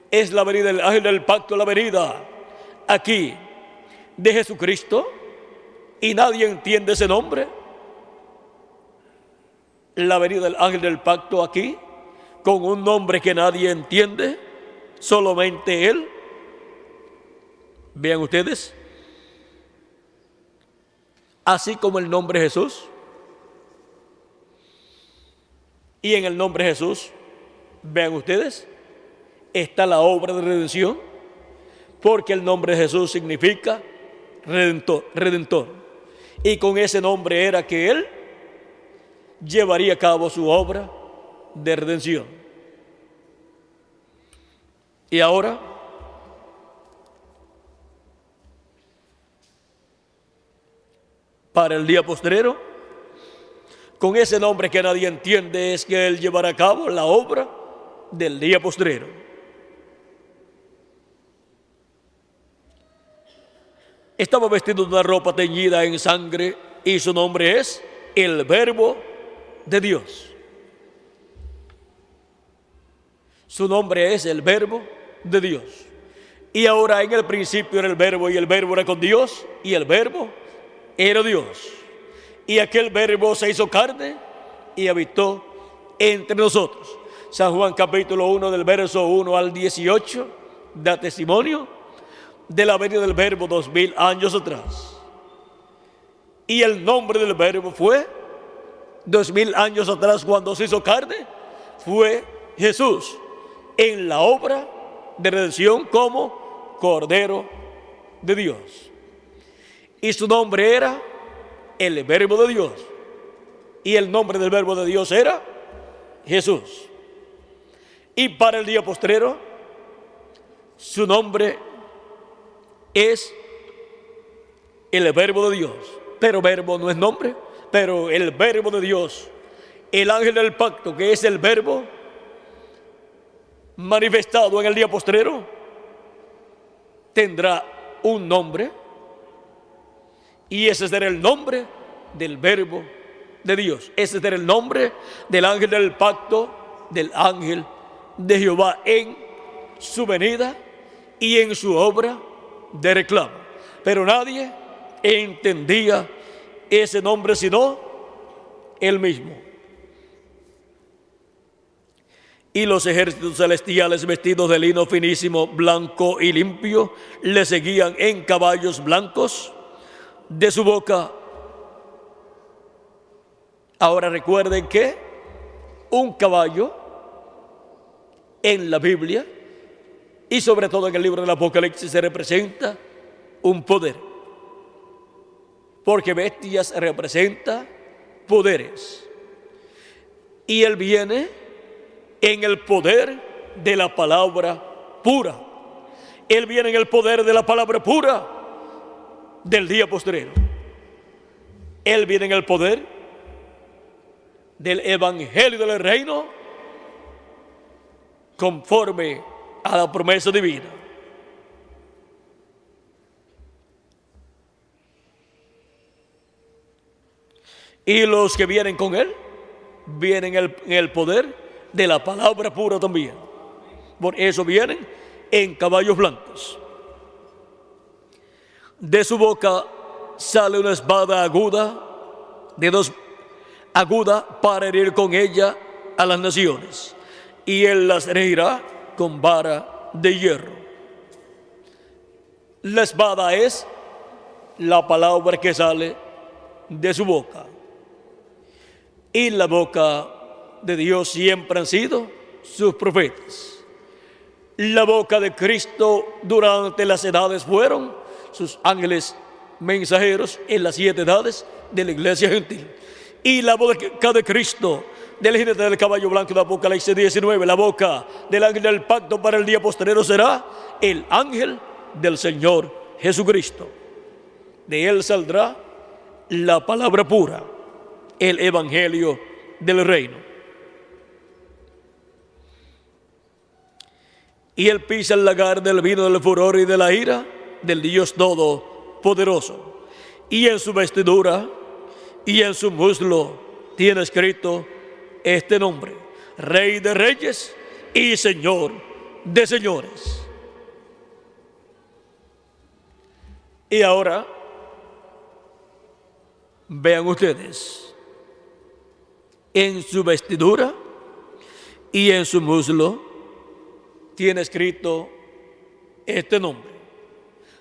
es la venida del ángel del pacto, la venida aquí de Jesucristo, y nadie entiende ese nombre. La venida del ángel del pacto aquí, con un nombre que nadie entiende, solamente Él. Vean ustedes, así como el nombre Jesús, y en el nombre Jesús, vean ustedes, está la obra de redención, porque el nombre de Jesús significa redentor. Y con ese nombre era que Él llevaría a cabo su obra de redención. Y ahora, para el día postrero, con ese nombre que nadie entiende, es que Él llevará a cabo la obra del día postrero. Estaba vestido de una ropa teñida en sangre, y su nombre es el Verbo de Dios. Su nombre es el Verbo de Dios. Y ahora, en el principio era el Verbo, y el Verbo era con Dios, y el Verbo era Dios. Y aquel Verbo se hizo carne y habitó entre nosotros. San Juan capítulo 1 del verso 1 al 18 da testimonio de la venida del Verbo 2000 años atrás. Y el nombre del Verbo fue 2000 años atrás, cuando se hizo carne, fue Jesús en la obra de redención como Cordero de Dios. Y su nombre era el Verbo de Dios, y el nombre del Verbo de Dios era Jesús. Y para el día postrero, su nombre es el Verbo de Dios. Pero Verbo no es nombre, pero el Verbo de Dios, el ángel del pacto, que es el Verbo manifestado en el día postrero, tendrá un nombre. Y ese será el nombre del Verbo de Dios. Ese será el nombre del ángel del pacto, del ángel de Jehová en su venida y en su obra de reclamo. Pero nadie entendía ese nombre sino Él mismo. Y los ejércitos celestiales vestidos de lino finísimo, blanco y limpio, le seguían en caballos blancos. De su boca, ahora recuerden que un caballo en la Biblia y sobre todo en el libro del Apocalipsis se representa un poder, porque bestias representa poderes, y él viene en el poder de la palabra pura. Él viene en el poder de la palabra pura del día postrero. Él viene en el poder del evangelio del reino conforme a la promesa divina. Y los que vienen con él vienen en el poder de la palabra pura también. Por eso vienen en caballos blancos. De su boca sale una espada aguda para herir con ella a las naciones, y él las herirá con vara de hierro. La espada es la palabra que sale de su boca, y la boca de Dios siempre han sido sus profetas. La boca de Cristo durante las edades fueron sus ángeles mensajeros en las 7 edades de la iglesia gentil. Y la boca de Cristo del jinete del caballo blanco de Apocalipsis 19, la boca del ángel del pacto para el día postrero será el ángel del Señor Jesucristo. De él saldrá la palabra pura, el evangelio del reino. Y él pisa el lagar del vino del furor y de la ira del Dios Todopoderoso. Y en su vestidura y en su muslo tiene escrito este nombre: Rey de Reyes y Señor de Señores. Y ahora vean ustedes, en su vestidura y en su muslo tiene escrito este nombre: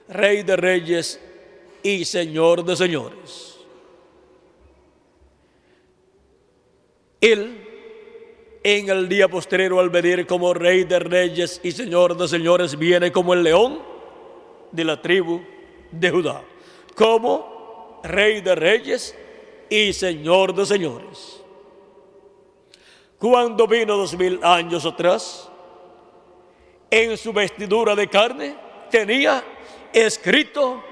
Rey de Reyes y Señor de Señores. Él, en el día postrero, al venir como Rey de Reyes y Señor de Señores, viene como el león de la tribu de Judá, como Rey de Reyes y Señor de Señores. Cuando vino 2000 años atrás, en su vestidura de carne tenía escrito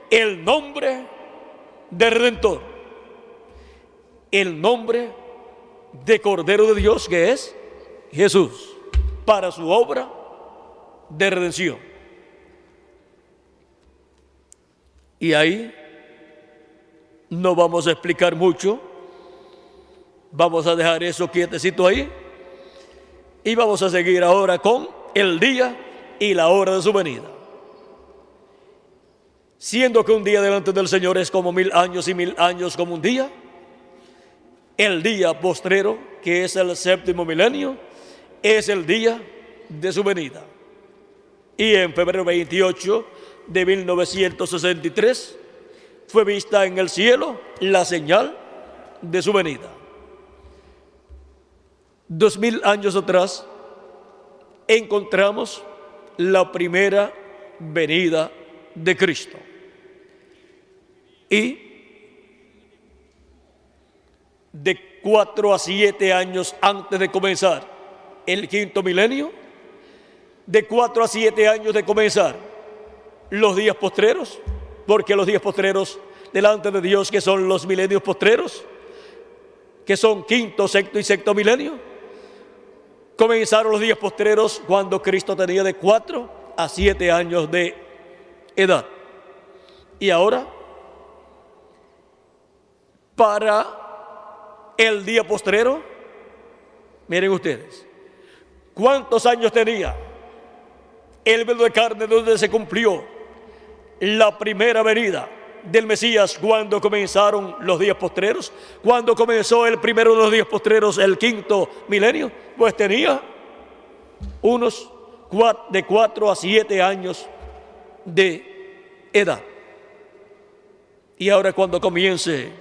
el nombre de Redentor, el nombre de Cordero de Dios, que es Jesús, para su obra de redención. Y ahí no vamos a explicar mucho, vamos a dejar eso quietecito ahí y vamos a seguir ahora con el día y la hora de su venida. Siendo que un día delante del Señor es como 1000 años y 1000 años como un día, el día postrero, que es el 7º milenio, es el día de su venida. Y en febrero 28 de 1963 fue vista en el cielo la señal de su venida. 2000 años atrás encontramos la primera venida de Cristo. Y de 4 a 7 años antes de comenzar el 5º milenio, de 4 a 7 años de comenzar los días postreros, porque los días postreros delante de Dios, que son los milenios postreros, que son 5º, 6º y 6º milenio, comenzaron los días postreros cuando Cristo tenía de 4 a 7 años de edad. Y ahora, para el día postrero, miren ustedes, ¿cuántos años tenía el velo de carne donde se cumplió la primera venida del Mesías cuando comenzaron los días postreros? Cuando comenzó el primero de los días postreros, el 5º milenio, pues tenía unos de 4 a 7 años de edad. Y ahora cuando comience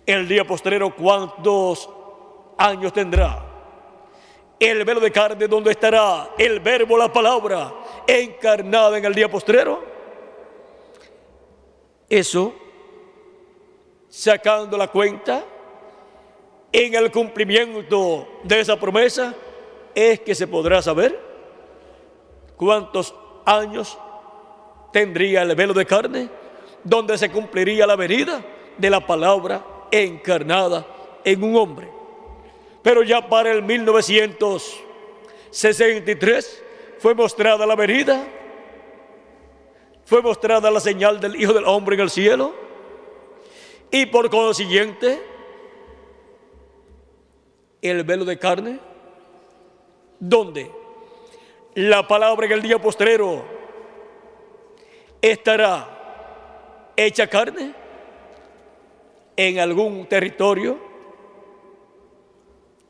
el día postrero, ¿cuántos años tendrá? El velo de carne, donde estará el verbo, la palabra, encarnada en el día postrero. Eso, sacando la cuenta, en el cumplimiento de esa promesa, es que se podrá saber cuántos años tendría el velo de carne, donde se cumpliría la venida de la palabra encarnada en un hombre. Pero ya para el 1963 fue mostrada la venida, fue mostrada la señal del Hijo del Hombre en el cielo, y por consiguiente el velo de carne, donde la palabra en el día postrero estará hecha carne en algún territorio,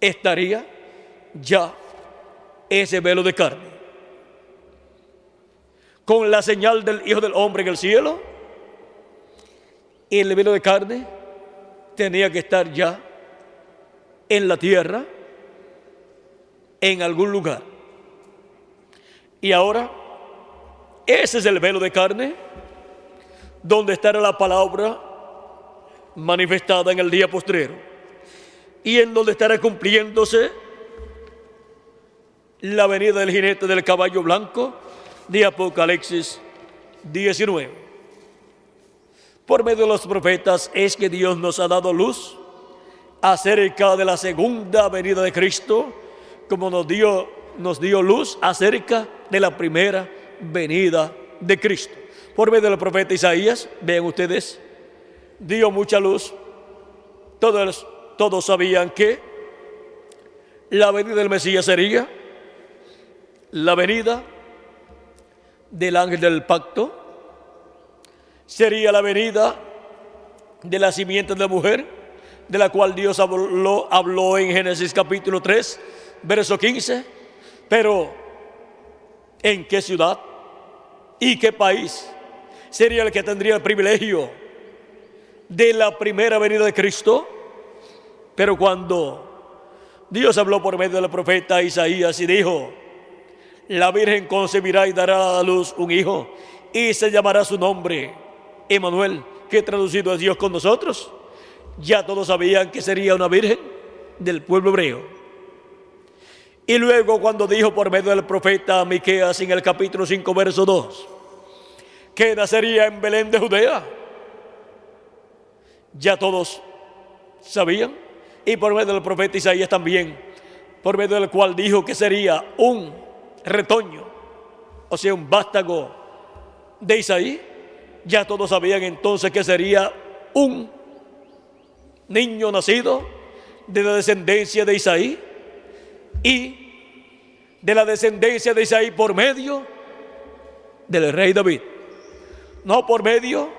estaría ya ese velo de carne con la señal del Hijo del Hombre en el cielo. Y el velo de carne tenía que estar ya en la tierra, en algún lugar. Y ahora, ese es el velo de carne, donde estará la palabra manifestada en el día postrero, y en donde estará cumpliéndose la venida del jinete del caballo blanco de Apocalipsis 19. Por medio de los profetas es que Dios nos ha dado luz acerca de la segunda venida de Cristo, como nos dio luz acerca de la primera venida de Cristo. Por medio del profeta Isaías, vean ustedes, dio mucha luz. Todos sabían que la venida del Mesías sería la venida del ángel del pacto, sería la venida de la simiente de la mujer, de la cual Dios habló en Génesis capítulo 3, verso 15. Pero ¿en qué ciudad y qué país sería el que tendría el privilegio de la primera venida de Cristo? Pero cuando Dios habló por medio del profeta Isaías y dijo: la Virgen concebirá y dará a luz un hijo, y se llamará su nombre Emmanuel, que traducido es Dios con nosotros, ya todos sabían que sería una virgen del pueblo hebreo. Y luego cuando dijo por medio del profeta Miqueas en el capítulo 5, verso 2, que nacería en Belén de Judea, ya todos sabían. Y por medio del profeta Isaías también, por medio del cual dijo que sería un retoño, o sea, un vástago de Isaí, ya todos sabían entonces que sería un niño nacido de la descendencia de Isaí, y de la descendencia de Isaí por medio del rey David, no por medio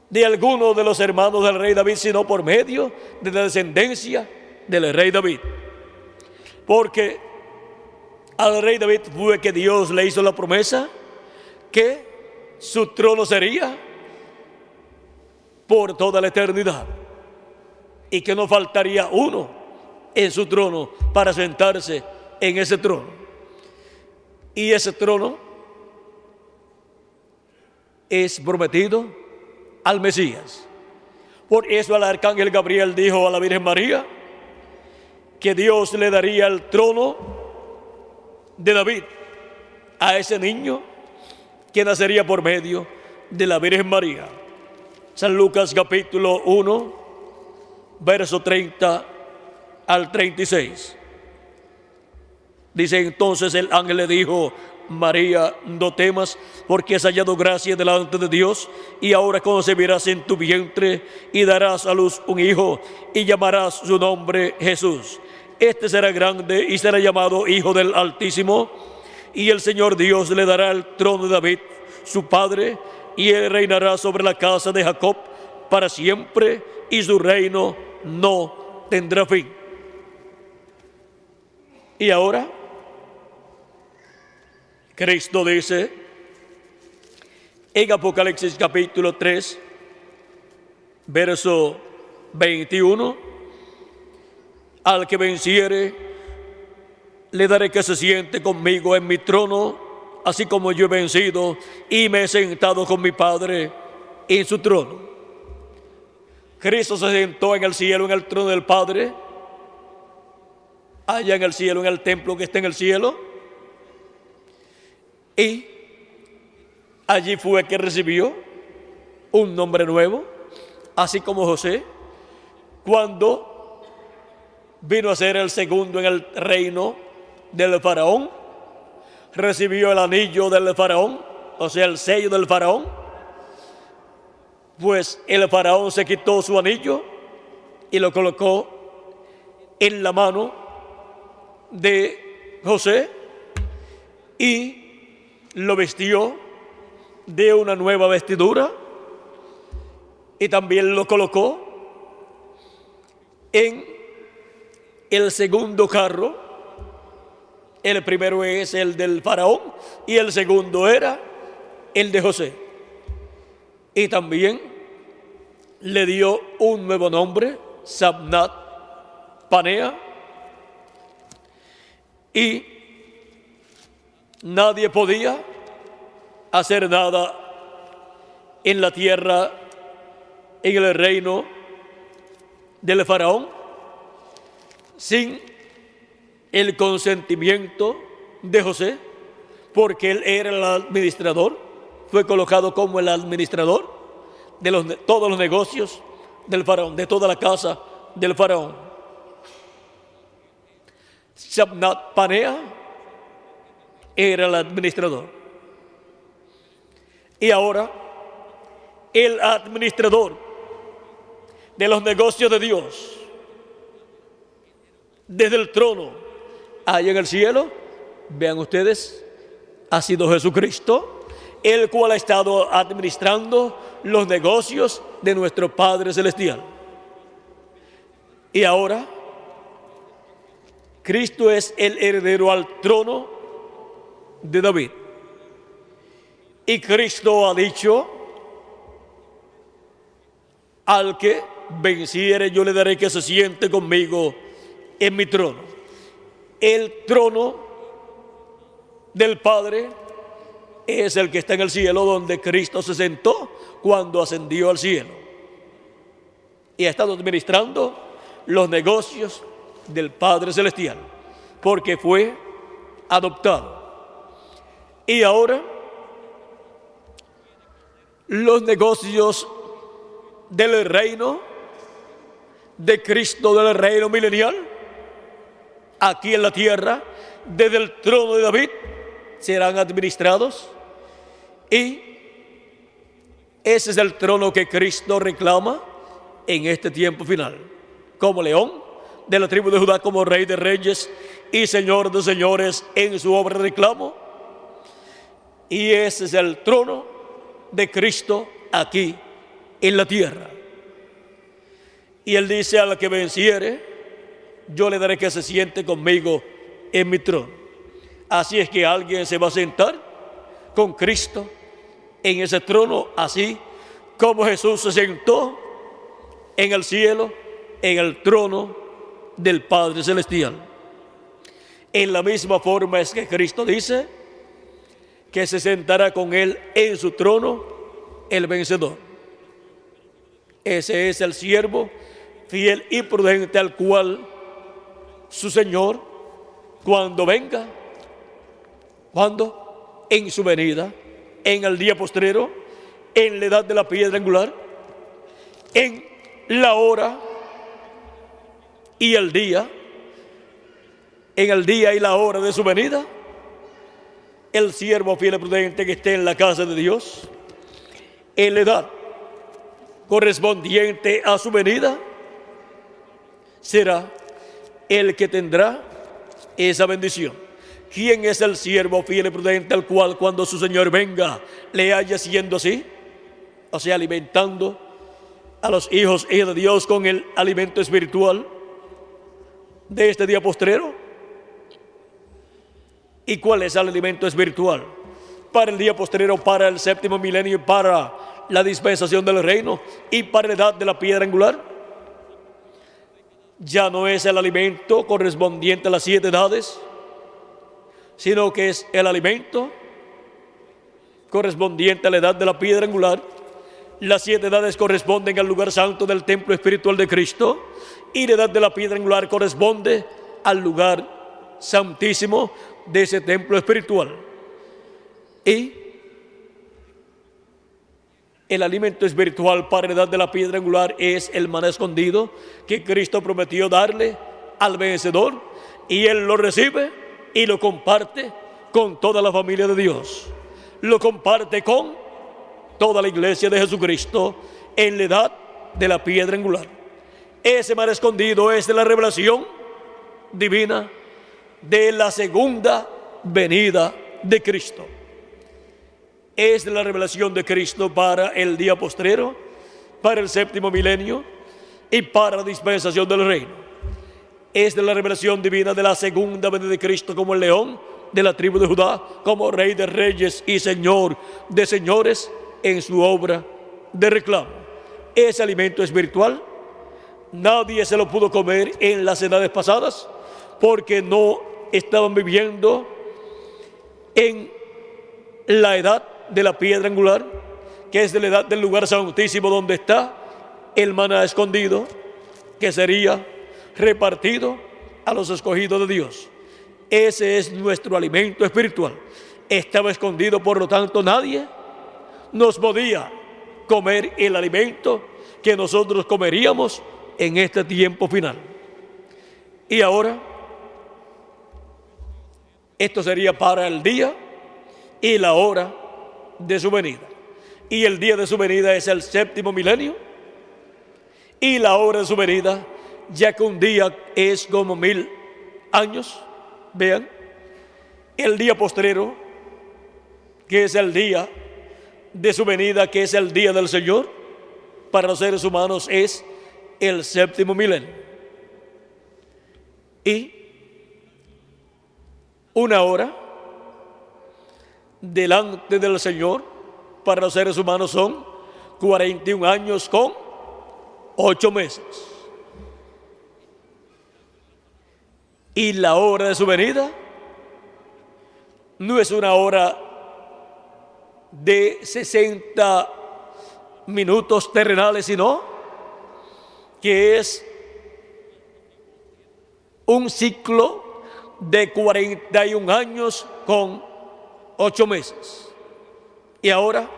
de alguno de los hermanos del rey David, sino por medio de la descendencia del rey David. Porque al rey David fue que Dios le hizo la promesa que su trono sería por toda la eternidad, y que no faltaría uno en su trono para sentarse en ese trono. Y ese trono es prometido al Mesías. Por eso el arcángel Gabriel dijo a la Virgen María que Dios le daría el trono de David a ese niño que nacería por medio de la Virgen María. San Lucas capítulo 1, verso 30 al 36. Dice entonces el ángel le dijo: María, no temas, porque has hallado gracia delante de Dios, y ahora concebirás en tu vientre y darás a luz un hijo, y llamarás su nombre Jesús. Este será grande y será llamado Hijo del Altísimo, y el Señor Dios le dará el trono de David, su padre, y él reinará sobre la casa de Jacob para siempre, y su reino no tendrá fin. Y ahora, Cristo dice en Apocalipsis capítulo 3, verso 21, al que venciere, le daré que se siente conmigo en mi trono, así como yo he vencido y me he sentado con mi Padre en su trono. Cristo se sentó en el cielo, en el trono del Padre, allá en el cielo, en el templo que está en el cielo, y allí fue que recibió un nombre nuevo, así como José, cuando vino a ser el segundo en el reino del faraón, recibió el anillo del faraón, o sea, el sello del faraón. Pues el faraón se quitó su anillo y lo colocó en la mano de José y lo vistió de una nueva vestidura y también lo colocó en el segundo carro. El primero es el del faraón y el segundo era el de José. Y también le dio un nuevo nombre, Sabnat Panea. Y nadie podía hacer nada en la tierra, en el reino del faraón, sin el consentimiento de José, porque él era el administrador, fue colocado como el administrador de todos los negocios del faraón, de toda la casa del faraón. Sabnat Panea era el administrador. Y ahora, el administrador de los negocios de Dios, desde el trono, allá en el cielo, vean ustedes, ha sido Jesucristo, el cual ha estado administrando los negocios de nuestro Padre Celestial. Y ahora, Cristo es el heredero al trono de David. Y Cristo ha dicho, al que venciere yo le daré que se siente conmigo en mi trono. El trono del Padre es el que está en el cielo, donde Cristo se sentó cuando ascendió al cielo. Y ha estado administrando los negocios del Padre Celestial, porque fue adoptado. Y ahora, los negocios del reino de Cristo, del reino milenial, aquí en la tierra, desde el trono de David, serán administrados. Y ese es el trono que Cristo reclama en este tiempo final, como león de la tribu de Judá, como rey de reyes y señor de señores en su obra de reclamo. Y ese es el trono de Cristo aquí en la tierra. Y él dice, al que venciere, yo le daré que se siente conmigo en mi trono. Así es que alguien se va a sentar con Cristo en ese trono, así como Jesús se sentó en el cielo, en el trono del Padre Celestial. En la misma forma es que Cristo dice que se sentará con él en su trono el vencedor. Ese es el siervo fiel y prudente al cual su Señor, cuando venga, cuando en su venida, en el día postrero, en la edad de la piedra angular, en la hora y el día, en el día y la hora de su venida, el siervo fiel y prudente que esté en la casa de Dios, en la edad correspondiente a su venida, será el que tendrá esa bendición. ¿Quién es el siervo fiel y prudente al cual cuando su Señor venga le haya siendo así? O sea, alimentando a los hijos y de Dios con el alimento espiritual de este día postrero. ¿Y cuál es el alimento espiritual? Para el día postrero, para el séptimo milenio y para la dispensación del reino y para la edad de la piedra angular. Ya no es el alimento correspondiente a las 7 edades, sino que es el alimento correspondiente a la edad de la piedra angular. Las 7 edades corresponden al lugar santo del templo espiritual de Cristo y la edad de la piedra angular corresponde al lugar santísimo de ese templo espiritual. Y el alimento espiritual para la edad de la piedra angular es el maná escondido que Cristo prometió darle al vencedor, y él lo recibe y lo comparte con toda la familia de Dios. Lo comparte con toda la iglesia de Jesucristo en la edad de la piedra angular. Ese maná escondido es de la revelación divina de la segunda venida de Cristo. Es de la revelación de Cristo para el día postrero, para el séptimo milenio y para la dispensación del reino. Es de la revelación divina de la segunda venida de Cristo como el león de la tribu de Judá, como Rey de reyes y Señor de señores en su obra de reclamo. Ese alimento espiritual nadie se lo pudo comer en las edades pasadas porque no estaban viviendo en la edad de la piedra angular, que es de la edad del lugar santísimo donde está el maná escondido, que sería repartido a los escogidos de Dios. Ese es nuestro alimento espiritual. Estaba escondido, por lo tanto nadie nos podía comer el alimento que nosotros comeríamos en este tiempo final. Y ahora, esto sería para el día y la hora de su venida. Y el día de su venida es el séptimo milenio, y la hora de su venida, ya que un día es como 1000 años. Vean, el día postrero, que es el día de su venida, que es el día del Señor, para los seres humanos es el séptimo milenio. Y una hora delante del Señor para los seres humanos son 41 años con 8 meses. Y la hora de su venida no es una hora de 60 minutos terrenales, sino que es un ciclo de 41 años con 8 meses. Y ahora,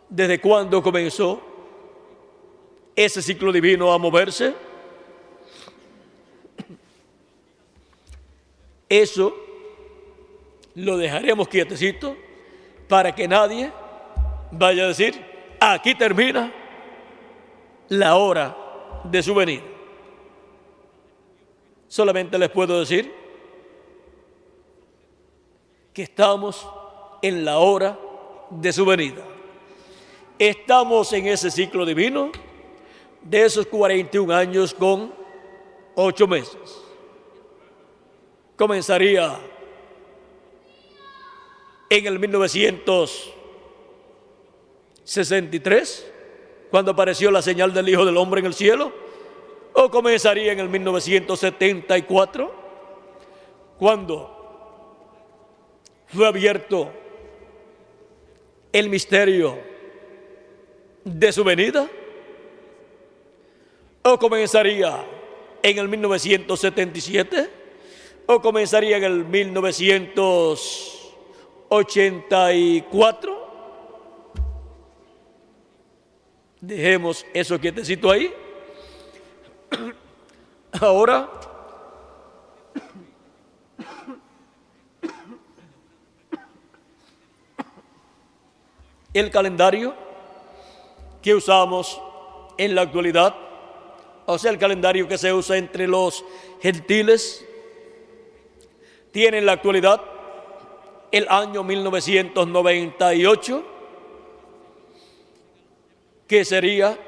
¿desde cuándo comenzó ese ciclo divino a moverse? Eso lo dejaremos quietecito para que nadie vaya a decir, aquí termina la hora de su venida. Solamente les puedo decir que estamos en la hora de su venida. Estamos en ese ciclo divino de esos 41 años con 8 meses. Comenzaría en el 1963, cuando apareció la señal del Hijo del Hombre en el cielo, o comenzaría en el 1974, cuando fue abierto el misterio de su venida, o comenzaría en el 1977, o comenzaría en el 1984. Dejemos eso quietecito ahí. Ahora, el calendario que usamos en la actualidad, o sea, el calendario que se usa entre los gentiles, tiene en la actualidad el año 1998, que sería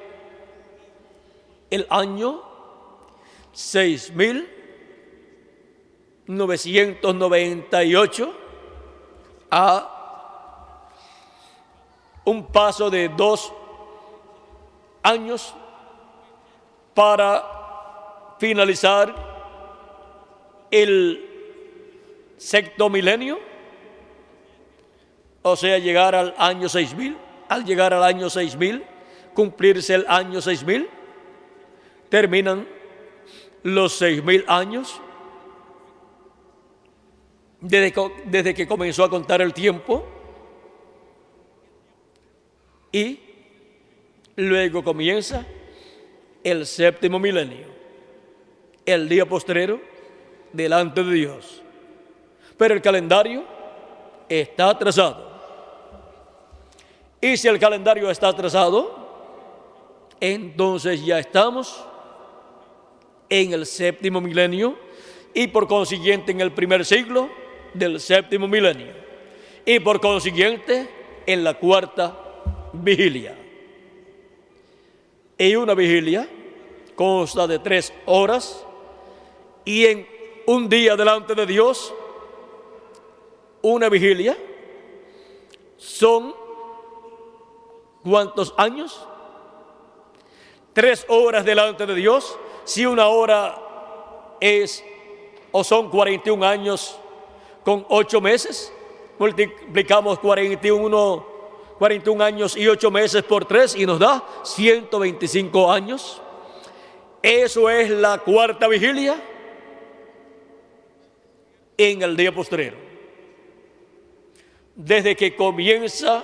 el año 6000 1998 a un paso de 2 años para finalizar el sexto milenio, o sea, llegar al año 6000. Al llegar al año 6000, cumplirse el año 6000, terminan los 6000 años desde que comenzó a contar el tiempo, y luego comienza el séptimo milenio, el día postrero delante de Dios. Pero el calendario está atrasado. Y si el calendario está atrasado, entonces ya estamos en el séptimo milenio y por consiguiente en el primer siglo del séptimo milenio y por consiguiente en la cuarta vigilia. Y una vigilia consta de 3 horas, y en un día delante de Dios, una vigilia son ¿cuántos años? 3 horas delante de Dios. Si una hora es o son 41 años con 8 meses, multiplicamos 41 años y 8 meses por 3 y nos da 125 años. Eso es la cuarta vigilia en el día postrero. Desde que comienza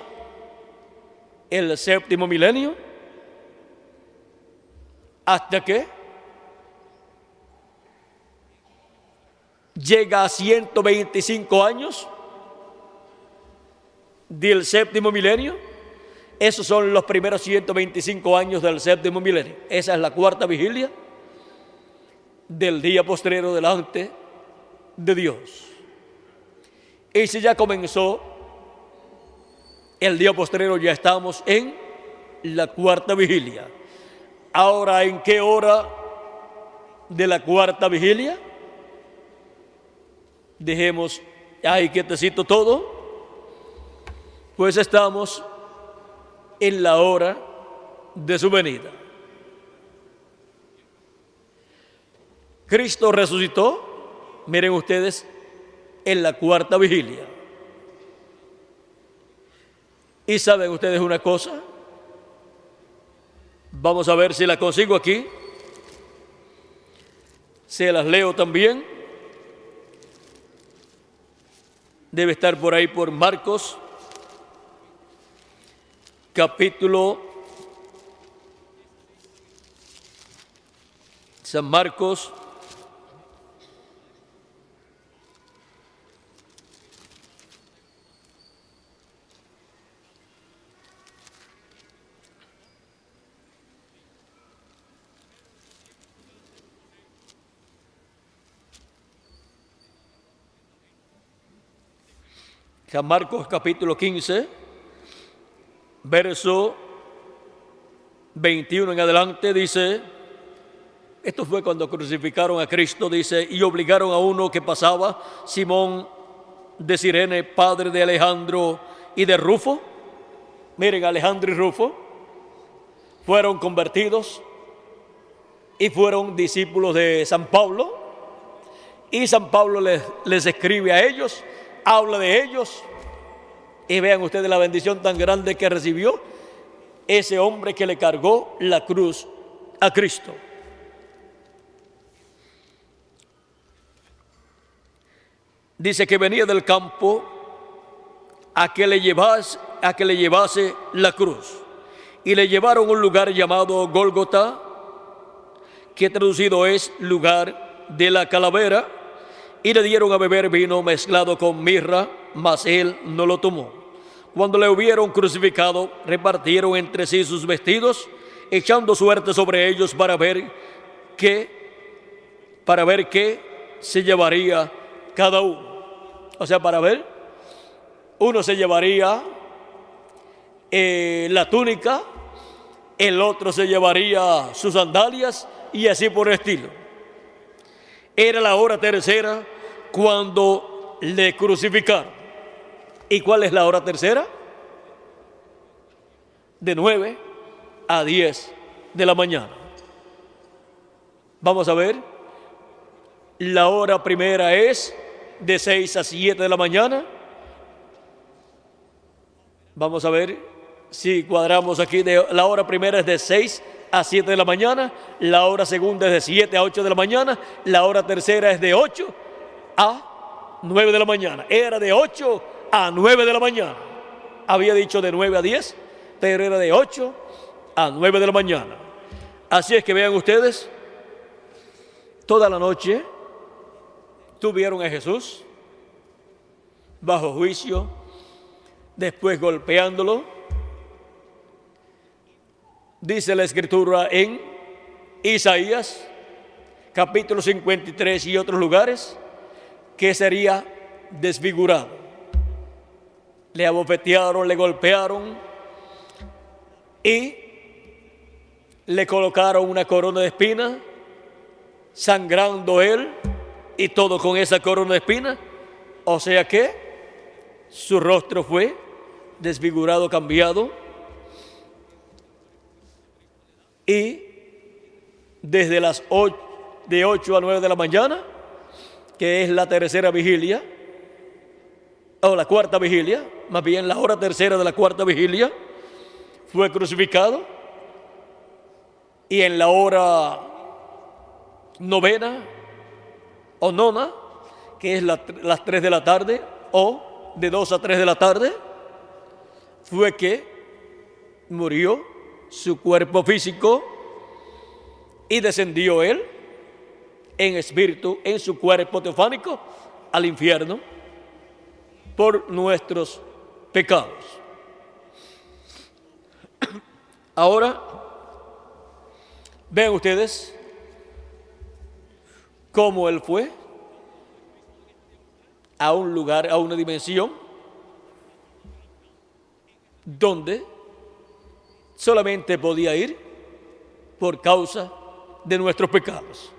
el séptimo milenio hasta que llega a 125 años del séptimo milenio. Esos son los primeros 125 años del séptimo milenio. Esa es la cuarta vigilia del día postrero delante de Dios. Y si ya comenzó el día postrero, ya estamos en la cuarta vigilia. Ahora, ¿en qué hora de la cuarta vigilia? Dejemos ahí quietecito todo, pues estamos en la hora de su venida. Cristo resucitó, miren ustedes, en la cuarta vigilia. Y saben ustedes una cosa, vamos a ver si la consigo aquí, se las leo también, debe estar por ahí por Marcos, capítulo, San Marcos, San Marcos capítulo 15, verso 21 en adelante, dice, esto fue cuando crucificaron a Cristo, dice, y obligaron a uno que pasaba, Simón de Cirene, padre de Alejandro y de Rufo. Miren, Alejandro y Rufo fueron convertidos y fueron discípulos de San Pablo, y San Pablo les escribe a ellos, habla de ellos, y vean ustedes la bendición tan grande que recibió ese hombre que le cargó la cruz a Cristo. Dice que venía del campo a que le llevase la cruz, y le llevaron a un lugar llamado Gólgota, que traducido es lugar de la calavera, y le dieron a beber vino mezclado con mirra, mas él no lo tomó. Cuando le hubieron crucificado, repartieron entre sí sus vestidos, echando suerte sobre ellos para ver qué se llevaría cada uno. O sea, para ver, uno se llevaría la túnica, el otro se llevaría sus sandalias y así por el estilo. Era la hora tercera, cuando le crucificaron. ¿Y cuál es la hora tercera? De 9 a 10 de la mañana. Vamos a ver. La hora primera es de 6 a 7 de la mañana. Vamos a ver si cuadramos aquí. La hora primera es de 6 a 7 de la mañana. La hora segunda es de 7 a 8 de la mañana. La hora tercera es de 8 a 9 de la mañana. Era de 8 a 9 de la mañana. Había dicho de 9 a 10, pero era de 8 a 9 de la mañana. Así es que vean ustedes, toda la noche tuvieron a Jesús bajo juicio, después golpeándolo. Dice la Escritura en Isaías, capítulo 53 y otros lugares, que sería desfigurado. Le abofetearon, le golpearon y le colocaron una corona de espinas, sangrando él y todo con esa corona de espinas. O sea que su rostro fue desfigurado, cambiado. Y desde de 8 a 9 de la mañana, que es la tercera vigilia, o la cuarta vigilia, más bien la hora tercera de la cuarta vigilia, fue crucificado. Y en la hora novena o nona, que es las 3 de la tarde, o de 2 a 3 de la tarde, fue que murió su cuerpo físico y descendió él en espíritu, en su cuerpo teofánico, al infierno por nuestros pecados. Ahora, vean ustedes cómo él fue a un lugar, a una dimensión donde solamente podía ir por causa de nuestros pecados,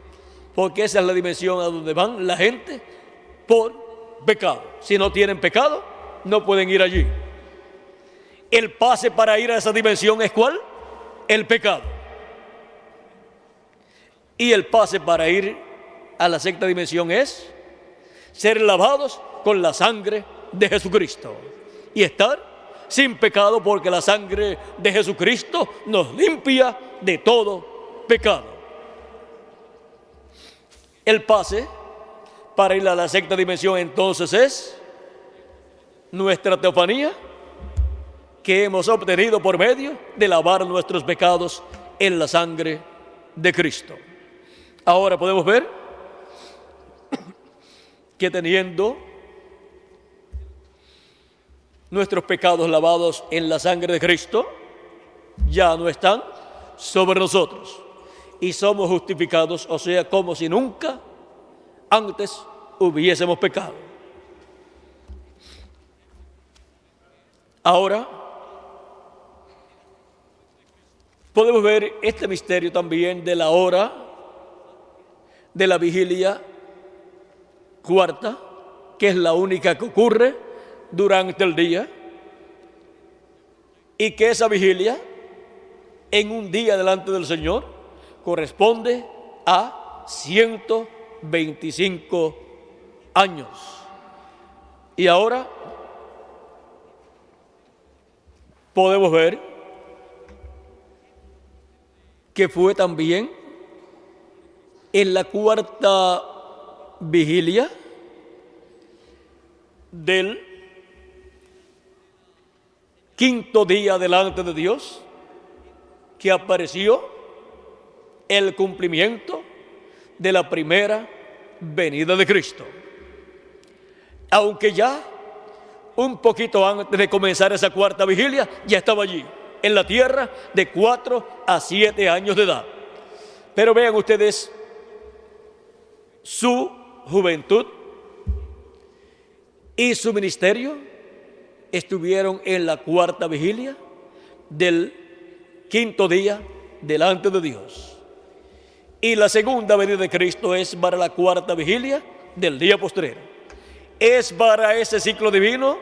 porque esa es la dimensión a donde van la gente por pecado. Si no tienen pecado, no pueden ir allí. El pase para ir a esa dimensión es ¿cuál? El pecado. Y el pase para ir a la sexta dimensión es ser lavados con la sangre de Jesucristo y estar sin pecado, porque la sangre de Jesucristo nos limpia de todo pecado. El pase para ir a la sexta dimensión entonces es nuestra teofanía, que hemos obtenido por medio de lavar nuestros pecados en la sangre de Cristo. Ahora podemos ver que teniendo nuestros pecados lavados en la sangre de Cristo, ya no están sobre nosotros y somos justificados, o sea, como si nunca antes hubiésemos pecado. Ahora podemos ver este misterio también de la hora de la vigilia cuarta, que es la única que ocurre durante el día, y que esa vigilia en un día delante del Señor corresponde a 125 años. Y ahora podemos ver que fue también en la cuarta vigilia del quinto día delante de Dios que apareció el cumplimiento de la primera venida de Cristo. Aunque ya un poquito antes de comenzar esa cuarta vigilia, ya estaba allí, en la tierra, de 4 a 7 años de edad. Pero vean ustedes, su juventud y su ministerio estuvieron en la cuarta vigilia del quinto día delante de Dios. Y la segunda venida de Cristo es para la cuarta vigilia del día postrero. Es para ese ciclo divino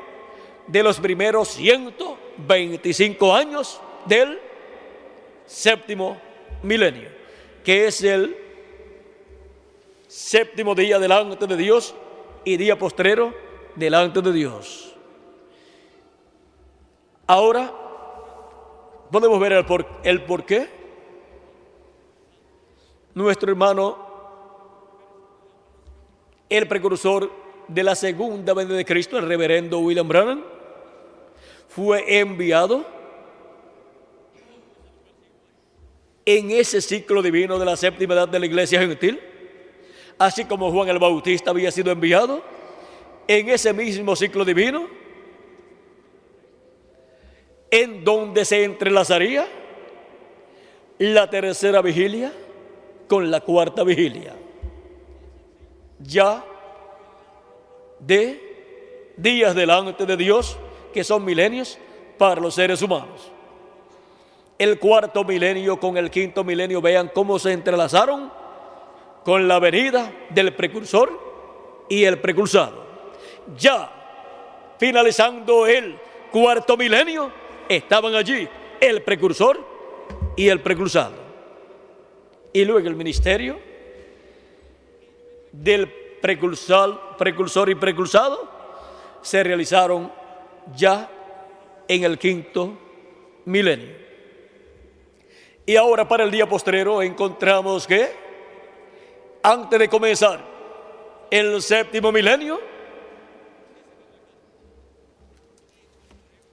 de los primeros 125 años del séptimo milenio, que es el séptimo día delante de Dios y día postrero delante de Dios. Ahora podemos ver el por qué nuestro hermano, el precursor de la segunda venida de Cristo, el reverendo William Branham, fue enviado en ese ciclo divino de la séptima edad de la iglesia gentil, así como Juan el Bautista había sido enviado en ese mismo ciclo divino, en donde se entrelazaría la tercera vigilia con la cuarta vigilia, ya de días delante de Dios, que son milenios para los seres humanos. El cuarto milenio con el quinto milenio, vean cómo se entrelazaron con la venida del precursor y el precursado. Ya finalizando el cuarto milenio, estaban allí el precursor y el precursado. Y luego el ministerio del precursor y precursado se realizaron ya en el quinto milenio. Y ahora para el día postrero encontramos que antes de comenzar el séptimo milenio,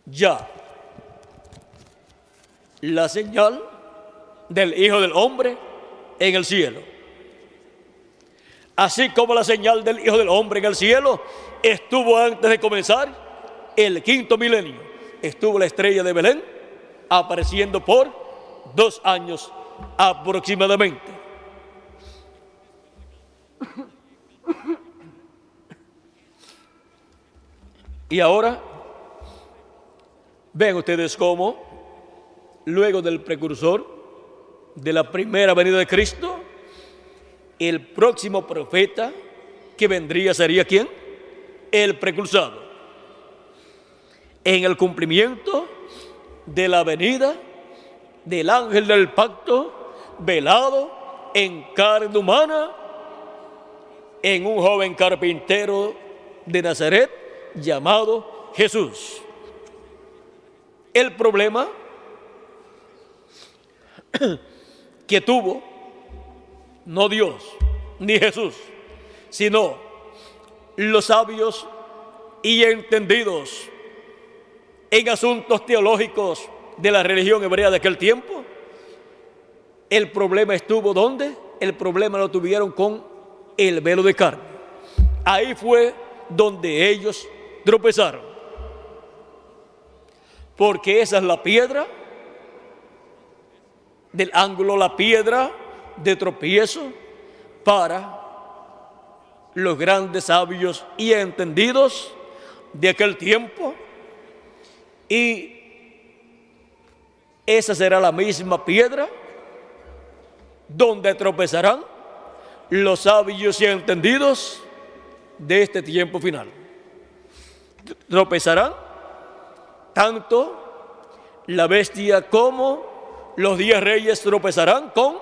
ya la señal del Hijo del Hombre en el cielo. Así como la señal del Hijo del Hombre en el cielo estuvo antes de comenzar el quinto milenio. Estuvo la estrella de Belén apareciendo por 2 años aproximadamente. Y ahora ven ustedes cómo luego del precursor de la primera venida de Cristo, el próximo profeta que vendría sería ¿quién? El precursado. En el cumplimiento de la venida del ángel del pacto, velado en carne humana, en un joven carpintero de Nazaret llamado Jesús. El problema que tuvo no Dios ni Jesús, sino los sabios y entendidos en asuntos teológicos de la religión hebrea de aquel tiempo. El problema estuvo ¿dónde? El problema lo tuvieron con el velo de carne. Ahí fue donde ellos tropezaron, porque esa es la piedra del ángulo, la piedra de tropiezo para los grandes sabios y entendidos de aquel tiempo. Y esa será la misma piedra donde tropezarán los sabios y entendidos de este tiempo final. Tropezarán tanto la bestia como los 10 reyes tropezarán con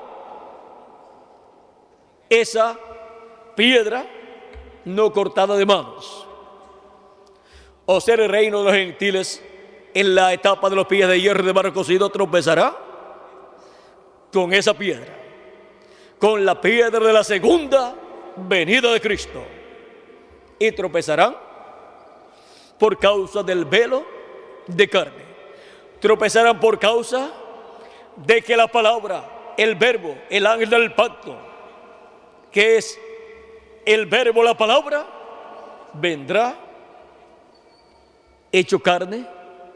esa piedra no cortada de manos. O ser el reino de los gentiles en la etapa de los pies de hierro de barro cocido tropezará con esa piedra, con la piedra de la segunda venida de Cristo, y tropezarán por causa del velo de carne. Tropezarán por causa de que la palabra, el verbo, el ángel del pacto, que es el verbo, la palabra, vendrá hecho carne,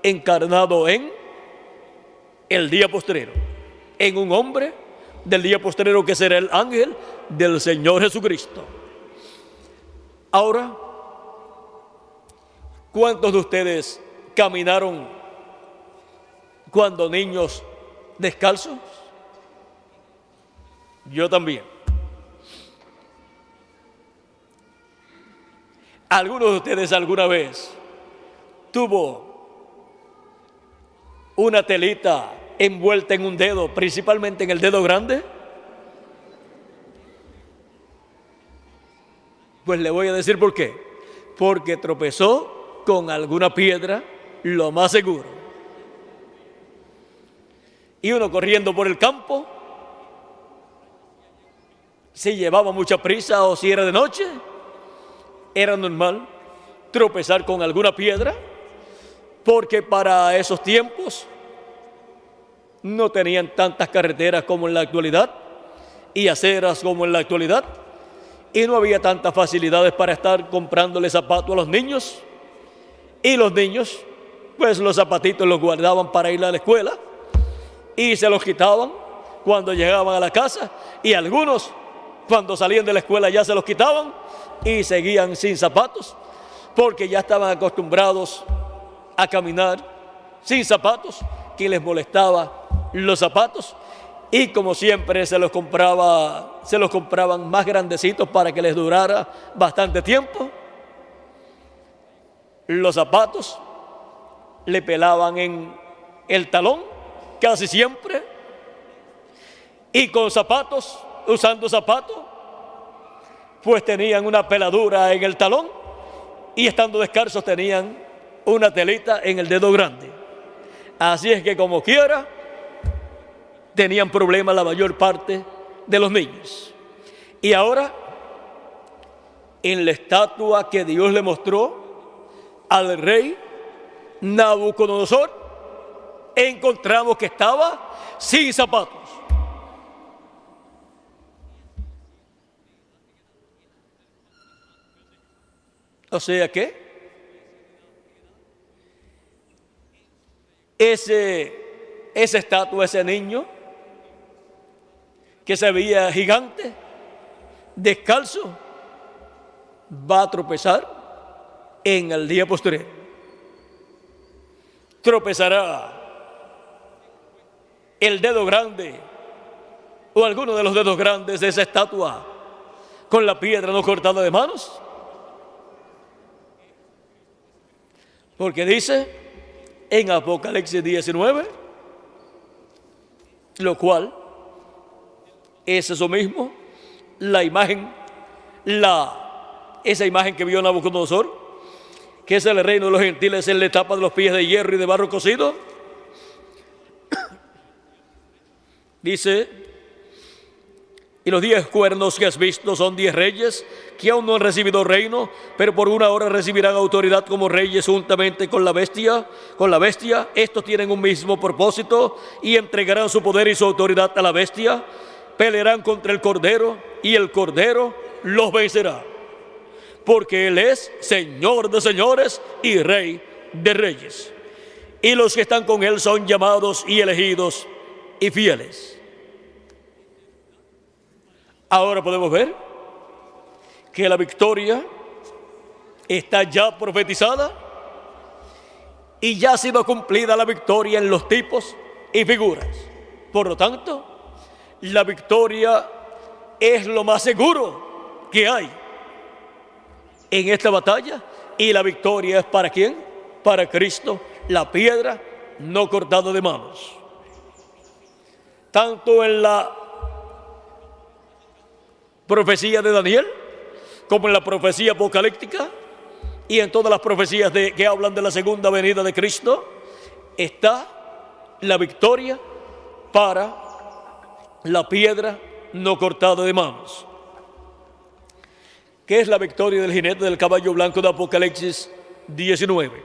encarnado en el día postrero, en un hombre del día postrero que será el ángel del Señor Jesucristo. Ahora, ¿cuántos de ustedes caminaron cuando niños descalzos? Yo también. ¿Alguno de ustedes alguna vez tuvo una telita envuelta en un dedo, principalmente en el dedo grande? Pues le voy a decir por qué. Porque tropezó con alguna piedra, lo más seguro. Y uno corriendo por el campo, si llevaba mucha prisa o si era de noche, era normal tropezar con alguna piedra, porque para esos tiempos no tenían tantas carreteras como en la actualidad y aceras como en la actualidad, y no había tantas facilidades para estar comprándole zapatos a los niños, y los niños pues los zapatitos los guardaban para ir a la escuela y se los quitaban cuando llegaban a la casa, y algunos cuando salían de la escuela ya se los quitaban y seguían sin zapatos porque ya estaban acostumbrados a caminar sin zapatos, que les molestaba los zapatos, y como siempre se los compraban más grandecitos para que les durara bastante tiempo. Los zapatos le pelaban en el talón casi siempre, y con zapatos, usando zapatos, pues tenían una peladura en el talón, y estando descalzos tenían una telita en el dedo grande. Así es que como quiera tenían problemas la mayor parte de los niños. Y ahora, en la estatua que Dios le mostró al rey Nabucodonosor, encontramos que estaba sin zapatos. O sea que esa estatua, ese niño que se veía gigante, descalzo, va a tropezar en el día posterior. Tropezará el dedo grande o alguno de los dedos grandes de esa estatua con la piedra no cortada de manos. Porque dice en Apocalipsis 19, lo cual es eso mismo, la imagen, esa imagen que vio Nabucodonosor, que es el reino de los gentiles, en la etapa de los pies de hierro y de barro cocido. Dice: y los 10 cuernos que has visto son 10 reyes que aún no han recibido reino, pero por una hora recibirán autoridad como reyes juntamente con la bestia. Estos tienen un mismo propósito y entregarán su poder y su autoridad a la bestia. Pelearán contra el Cordero y el Cordero los vencerá, porque Él es Señor de señores y Rey de reyes. Y los que están con Él son llamados y elegidos y fieles. Ahora podemos ver que la victoria está ya profetizada y ya ha sido cumplida la victoria en los tipos y figuras. Por lo tanto, la victoria es lo más seguro que hay en esta batalla, y la victoria es ¿para quién? Para Cristo, la piedra no cortada de manos. Tanto en la profecía de Daniel como en la profecía apocalíptica y en todas las profecías que hablan de la segunda venida de Cristo, está la victoria para la piedra no cortada de manos. ¿Qué es la victoria del jinete del caballo blanco de Apocalipsis 19?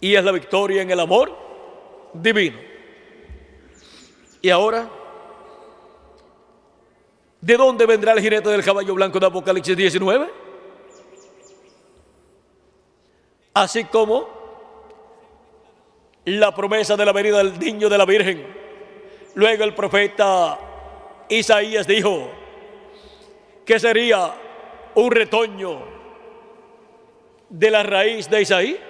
Y es la victoria en el amor divino. Y ahora, ¿de dónde vendrá el jinete del caballo blanco de Apocalipsis 19? Así como la promesa de la venida del niño de la Virgen. Luego el profeta Isaías dijo que sería un retoño de la raíz de Isaí.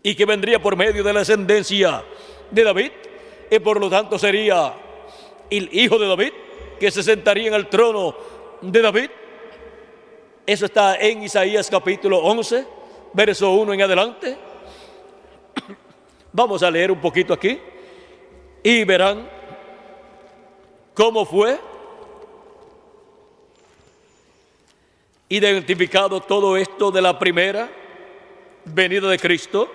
Y que vendría por medio de la descendencia de David, y por lo tanto sería el hijo de David, que se sentaría en el trono de David. Eso está en Isaías capítulo 11, verso 1 en adelante. Vamos a leer un poquito aquí y verán cómo fue identificado todo esto de la primera venida de Cristo.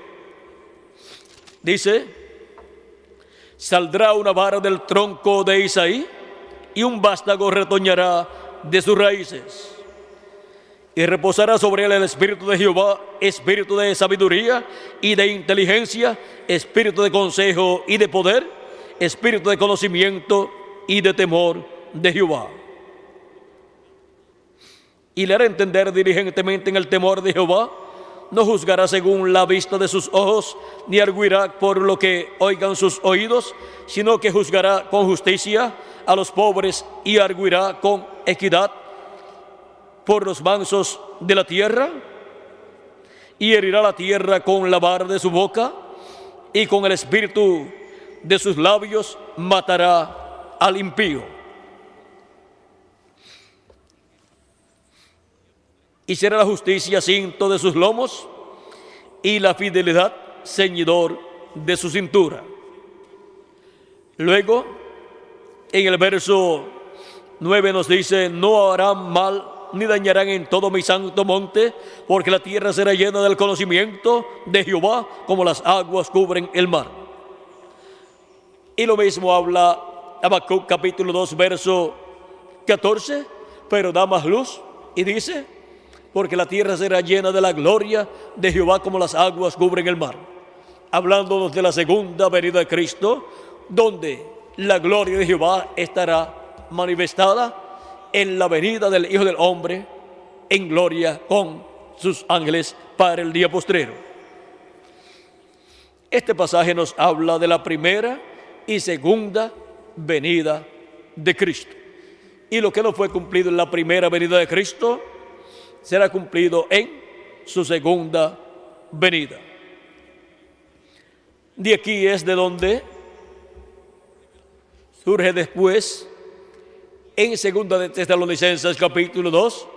Dice: saldrá una vara del tronco de Isaí y un vástago retoñará de sus raíces. Y reposará sobre él el espíritu de Jehová, espíritu de sabiduría y de inteligencia, espíritu de consejo y de poder, espíritu de conocimiento y de temor de Jehová. Y le hará entender diligentemente en el temor de Jehová. No juzgará según la vista de sus ojos, ni arguirá por lo que oigan sus oídos, sino que juzgará con justicia a los pobres y arguirá con equidad por los mansos de la tierra, y herirá la tierra con la vara de su boca, y con el espíritu de sus labios matará al impío. Y será la justicia cinto de sus lomos, y la fidelidad ceñidor de su cintura. Luego, en el verso 9 nos dice: no harán mal ni dañarán en todo mi santo monte, porque la tierra será llena del conocimiento de Jehová, como las aguas cubren el mar. Y lo mismo habla Habacuc capítulo 2, verso 14, pero da más luz y dice: porque la tierra será llena de la gloria de Jehová, como las aguas cubren el mar. Hablándonos de la segunda venida de Cristo, donde la gloria de Jehová estará manifestada en la venida del Hijo del Hombre en gloria con sus ángeles para el día postrero. Este pasaje nos habla de la primera y segunda venida de Cristo. Y lo que no fue cumplido en la primera venida de Cristo será cumplido en su segunda venida. De aquí es de donde surge después, en segunda de Tesalonicenses capítulo 2,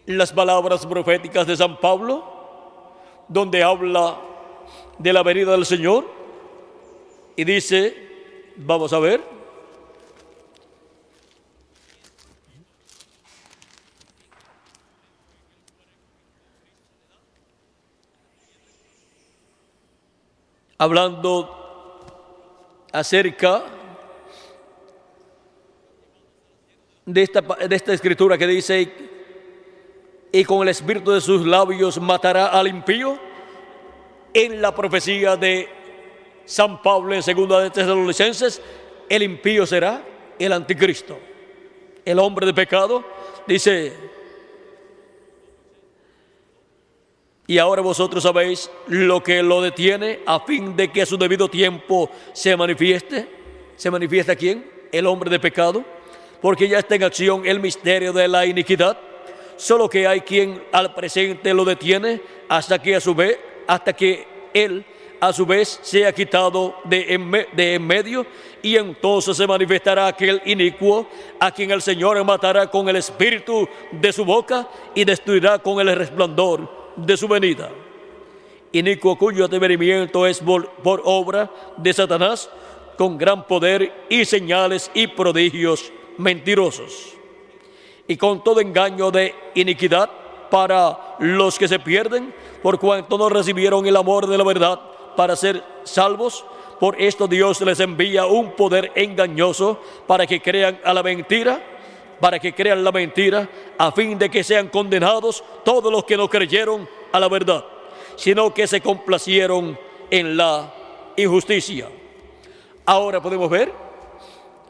las palabras proféticas de San Pablo, donde habla de la venida del Señor y dice, vamos a ver, hablando acerca de esta escritura que dice: y con el espíritu de sus labios matará al impío. En la profecía de San Pablo en segunda de Tesalonicenses, el impío será el anticristo, el hombre de pecado. Dice: y ahora vosotros sabéis lo que lo detiene, a fin de que a su debido tiempo se manifieste. ¿Se manifiesta quién? El hombre de pecado, porque ya está en acción el misterio de la iniquidad. Solo que hay quien al presente lo detiene hasta que él a su vez sea quitado de en medio, y entonces se manifestará aquel inicuo a quien el Señor matará con el espíritu de su boca y destruirá con el resplandor de su venida. Inicuo cuyo ateverimiento es por obra de Satanás, con gran poder y señales y prodigios mentirosos, y con todo engaño de iniquidad para los que se pierden, por cuanto no recibieron el amor de la verdad para ser salvos. Por esto Dios les envía un poder engañoso para que crean la mentira, a fin de que sean condenados todos los que no creyeron a la verdad, sino que se complacieron en la injusticia. Ahora podemos ver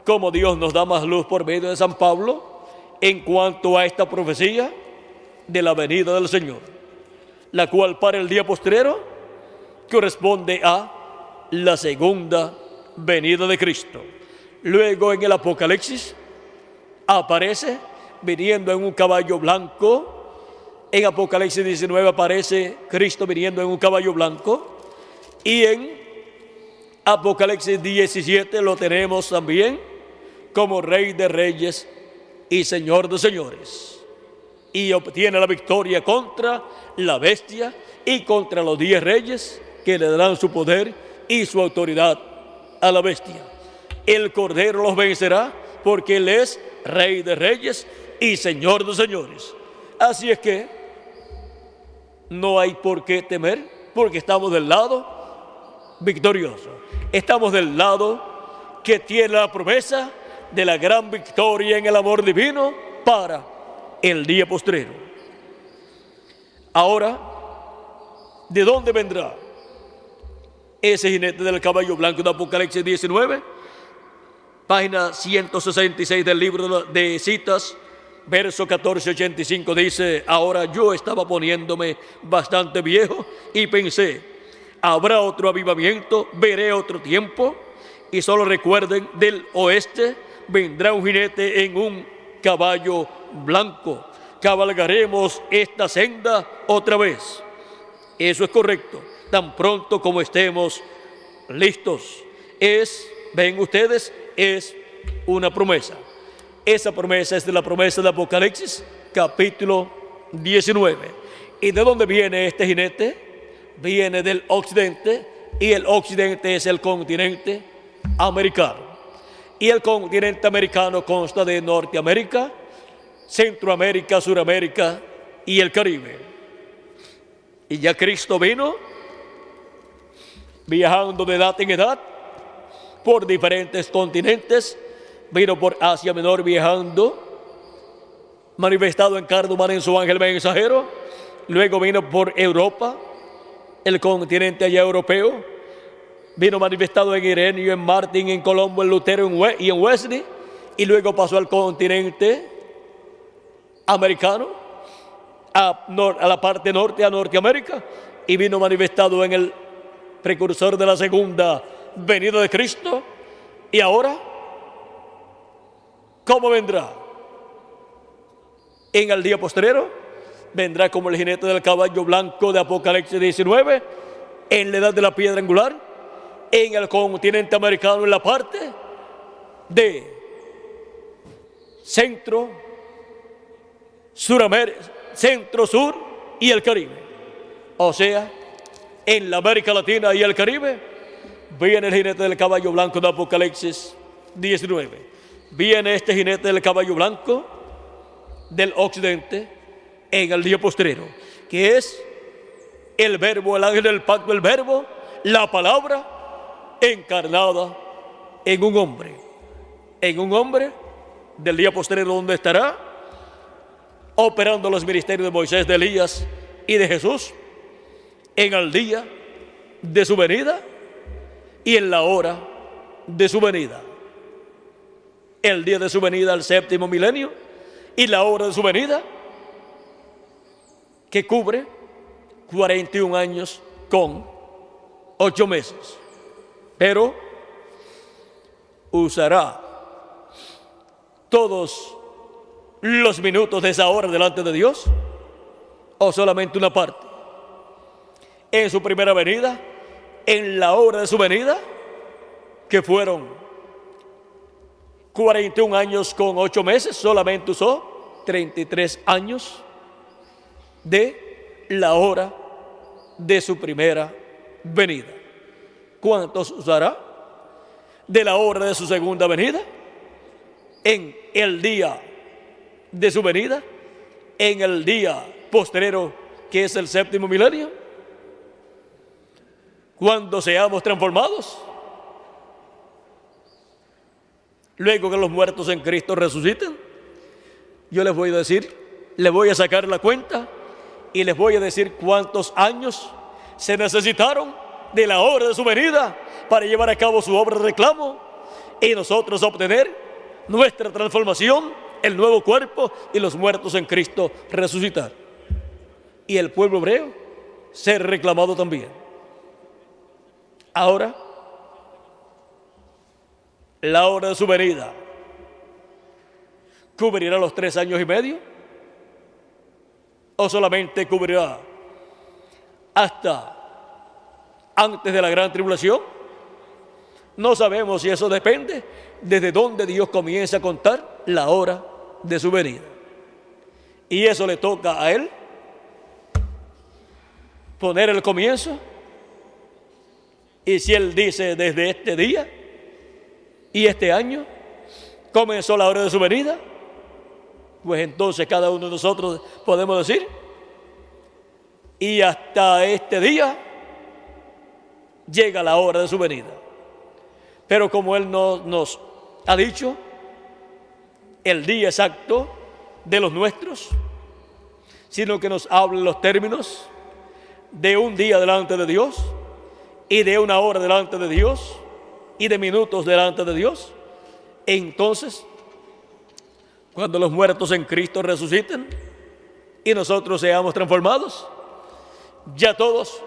cómo Dios nos da más luz por medio de San Pablo en cuanto a esta profecía de la venida del Señor, la cual para el día postrero corresponde a la segunda venida de Cristo. Luego en el Apocalipsis aparece viniendo en un caballo blanco. En Apocalipsis 19 aparece Cristo viniendo en un caballo blanco, y en Apocalipsis 17 lo tenemos también como Rey de Reyes y Señor de Señores. Y obtiene la victoria contra la bestia y contra los 10 reyes que le darán su poder y su autoridad a la bestia. El Cordero los vencerá porque Él es Rey de Reyes y Señor de Señores. Así es que no hay por qué temer, porque estamos del lado victorioso. Estamos del lado que tiene la promesa de la gran victoria en el amor divino para el día postrero. Ahora, ¿de dónde vendrá ese jinete del caballo blanco de Apocalipsis 19? Página 166 del libro de citas, verso 1485 dice: ahora yo estaba poniéndome bastante viejo y pensé, habrá otro avivamiento, veré otro tiempo. Y solo recuerden, del oeste vendrá un jinete en un caballo blanco. Cabalgaremos esta senda otra vez. Eso es correcto, tan pronto como estemos listos. Ven ustedes, es una promesa. Esa promesa es de la promesa de Apocalipsis, capítulo 19. ¿Y de dónde viene este jinete? Viene del occidente, y el occidente es el continente americano. Y el continente americano consta de Norteamérica, Centroamérica, Suramérica y el Caribe. Y ya Cristo vino viajando de edad en edad por diferentes continentes. Vino por Asia Menor viajando, manifestado en carne humana en su ángel mensajero. Luego vino por Europa, el continente allá europeo. Vino manifestado en Ireneo, en Martín, en Colombo, en Lutero y en Wesley. Y luego pasó al continente americano, a la parte norte, a Norteamérica. Y vino manifestado en el precursor de la segunda venida de Cristo. Y ahora, ¿cómo vendrá? En el día postrero vendrá como el jinete del caballo blanco de Apocalipsis 19, en la edad de la piedra angular, en el continente americano, en la parte de centro, centro, sur y el Caribe. O sea, en la América Latina y el Caribe viene el jinete del caballo blanco de Apocalipsis 19. Viene este jinete del caballo blanco del occidente en el día postrero, que es el verbo, el ángel del pacto, el verbo, la palabra encarnada en un hombre del día postrero, donde estará operando los ministerios de Moisés, de Elías y de Jesús en el día de su venida y en la hora de su venida. El día de su venida al séptimo milenio y la hora de su venida, que cubre 41 años con 8 meses. Pero usará todos los minutos de esa hora delante de Dios, o solamente una parte. En su primera venida, en la hora de su venida, que fueron 41 años con 8 meses, solamente usó 33 años de la hora de su primera venida. ¿Cuántos usará de la hora de su segunda venida? En el día de su venida, en el día postrero, que es el séptimo milenio, cuando seamos transformados, luego que los muertos en Cristo resuciten. Yo les voy a decir, les voy a sacar la cuenta y les voy a decir cuántos años se necesitaron de la hora de su venida para llevar a cabo su obra de reclamo y nosotros obtener nuestra transformación, el nuevo cuerpo, y los muertos en Cristo resucitar. Y el pueblo hebreo ser reclamado también. Ahora, la hora de su venida ¿cubrirá los 3 años y medio? ¿O solamente cubrirá hasta antes de la gran tribulación? No sabemos si eso depende desde dónde Dios comienza a contar la hora de su venida. Y eso le toca a Él poner el comienzo. Y si Él dice desde este día y este año comenzó la hora de su venida, pues entonces cada uno de nosotros podemos decir, y hasta este día llega la hora de su venida. Pero como Él no nos ha dicho el día exacto de los nuestros, sino que nos habla en los términos de un día delante de Dios y de una hora delante de Dios y de minutos delante de Dios, entonces cuando los muertos en Cristo resuciten y nosotros seamos transformados, ya todos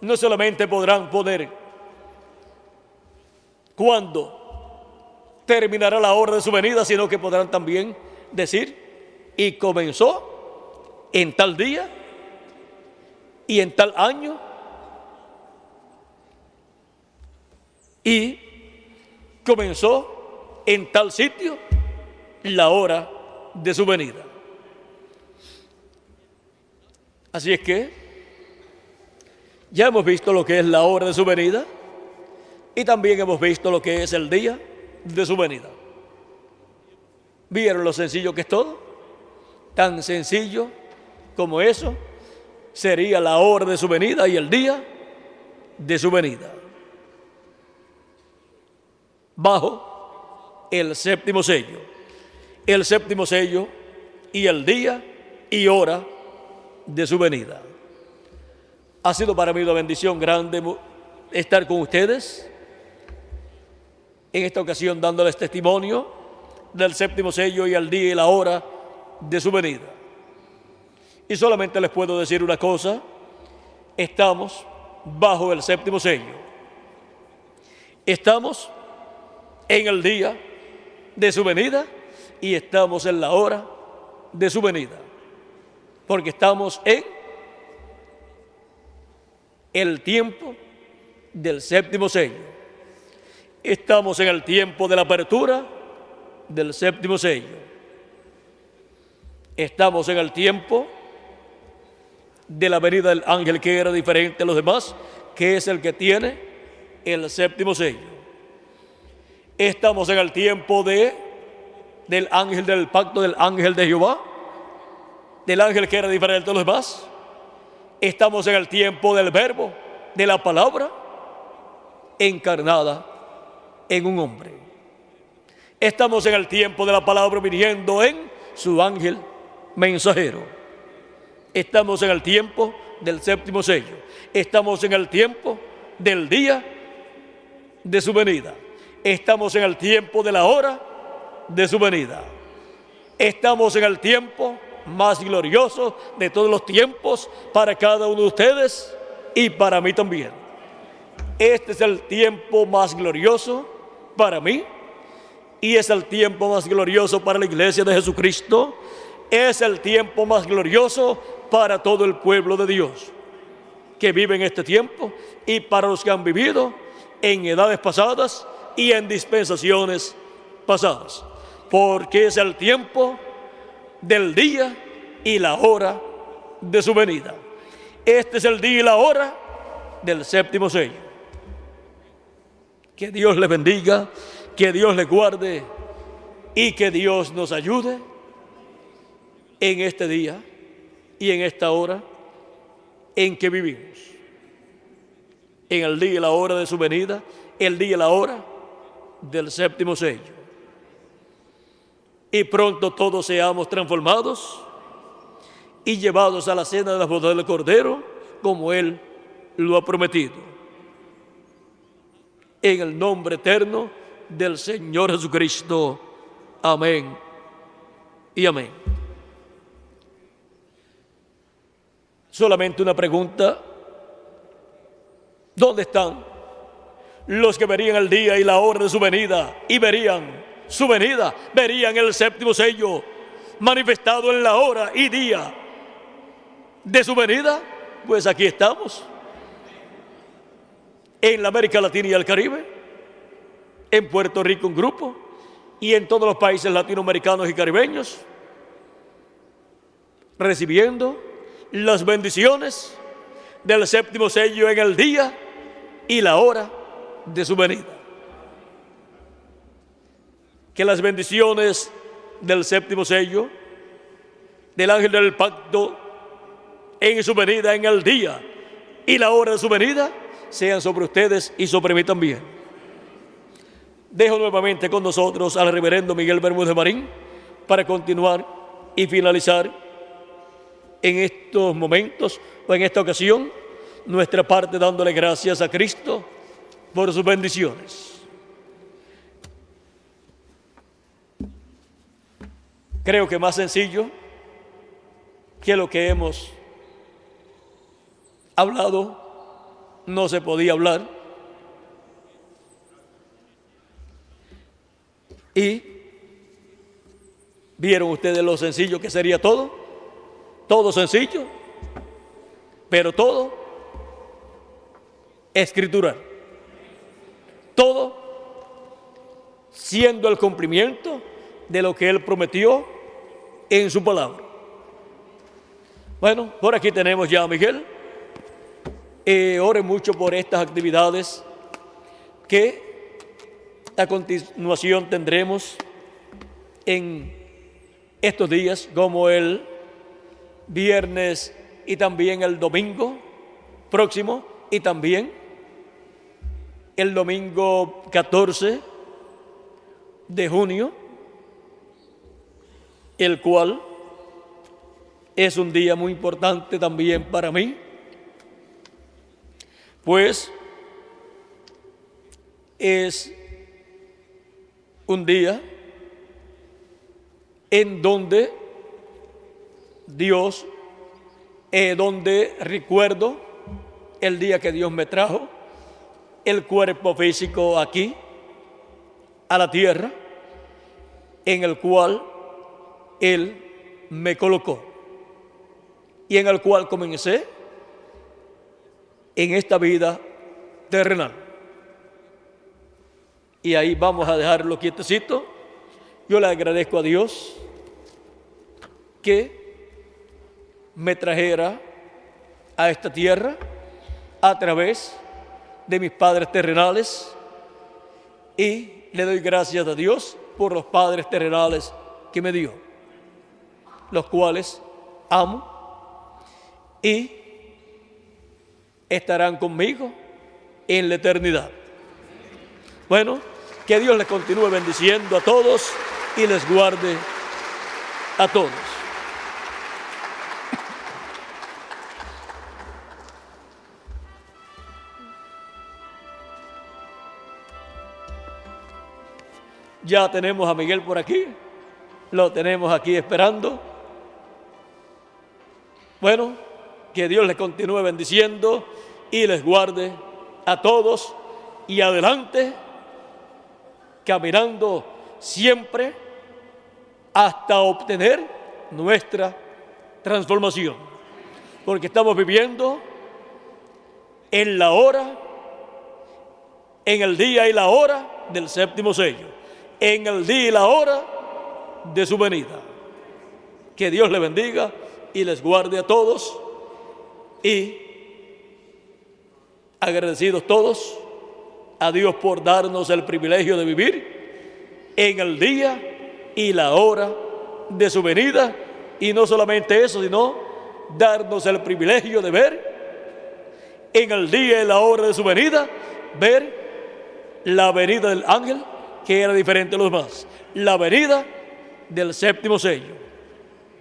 no solamente podrán poner cuándo terminará la hora de su venida, sino que podrán también decir, y comenzó en tal día y en tal año y comenzó en tal sitio la hora de su venida. Así es que ya hemos visto lo que es la hora de su venida y también hemos visto lo que es el día de su venida. ¿Vieron lo sencillo que es todo? Tan sencillo como eso sería la hora de su venida y el día de su venida. Bajo el séptimo sello. El séptimo sello y el día y hora de su venida. Ha sido para mí una bendición grande estar con ustedes en esta ocasión dándoles testimonio del séptimo sello y el día y la hora de su venida. Y solamente les puedo decir una cosa: estamos bajo el séptimo sello. Estamos en el día de su venida y estamos en la hora de su venida, porque estamos en el tiempo del séptimo sello. Estamos en el tiempo de la apertura del séptimo sello. Estamos en el tiempo de la venida del ángel que era diferente a los demás, que es el que tiene el séptimo sello. Estamos en el tiempo del ángel del pacto, del ángel de Jehová, del ángel que era diferente a los demás. Estamos en el tiempo del verbo, de la palabra encarnada en un hombre. Estamos en el tiempo de la palabra viniendo en su ángel mensajero. Estamos en el tiempo del séptimo sello. Estamos en el tiempo del día de su venida. Estamos en el tiempo de la hora de su venida. Estamos en el tiempo más glorioso de todos los tiempos para cada uno de ustedes y para mí también. Este es el tiempo más glorioso para mí y es el tiempo más glorioso para la iglesia de Jesucristo. Es el tiempo más glorioso para todo el pueblo de Dios que vive en este tiempo y para los que han vivido en edades pasadas y en dispensaciones pasadas, porque es el tiempo del día y la hora de su venida. Este es el día y la hora del séptimo sello. Que Dios les bendiga, que Dios les guarde y que Dios nos ayude en este día y en esta hora en que vivimos. En el día y la hora de su venida, el día y la hora del séptimo sello. Y pronto todos seamos transformados y llevados a la cena de la boda del Cordero, como Él lo ha prometido. En el nombre eterno del Señor Jesucristo. Amén y amén. Solamente una pregunta: ¿dónde están los que verían el día y la hora de su venida y verían su venida, verían el séptimo sello manifestado en la hora y día de su venida? Pues aquí estamos, en la América Latina y el Caribe, en Puerto Rico un grupo y en todos los países latinoamericanos y caribeños, recibiendo las bendiciones del séptimo sello en el día y la hora de su venida. Que las bendiciones del séptimo sello, del ángel del pacto, en su venida en el día y la hora de su venida, sean sobre ustedes y sobre mí también. Dejo nuevamente con nosotros al reverendo Miguel Bermúdez Marín para continuar y finalizar en estos momentos o en esta ocasión nuestra parte dándole gracias a Cristo por sus bendiciones. Creo que más sencillo que lo que hemos hablado no se podía hablar. Y vieron ustedes lo sencillo que sería todo, todo sencillo, pero todo escritural, todo siendo el cumplimiento de lo que Él prometió en su palabra. Bueno, por aquí tenemos ya a Miguel. Ore mucho por estas actividades que a continuación tendremos en estos días, como el viernes y también el domingo próximo, y también el domingo 14 de junio, el cual es un día muy importante también para mí, pues es un día en donde Dios, donde recuerdo el día que Dios me trajo el cuerpo físico aquí, a la tierra, en el cual Él me colocó y en el cual comencé en esta vida terrenal. Y ahí vamos a dejarlo quietecito. Yo le agradezco a Dios que me trajera a esta tierra a través de mis padres terrenales, y le doy gracias a Dios por los padres terrenales que me dio, los cuales amo y estarán conmigo en la eternidad. Bueno, que Dios les continúe bendiciendo a todos y les guarde a todos. Ya tenemos a Miguel por aquí, lo tenemos aquí esperando. Bueno, que Dios les continúe bendiciendo y les guarde a todos, y adelante, caminando siempre hasta obtener nuestra transformación, porque estamos viviendo en la hora, en el día y la hora del séptimo sello, en el día y la hora de su venida. Que Dios les bendiga y les guarde a todos, y agradecidos todos a Dios por darnos el privilegio de vivir en el día y la hora de su venida, y no solamente eso, sino darnos el privilegio de ver en el día y la hora de su venida, ver la venida del ángel, que era diferente a los demás, la venida del séptimo sello,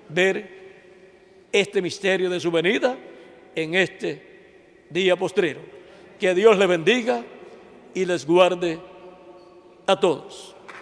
ver este misterio de su venida en este día postrero. Que Dios les bendiga y les guarde a todos.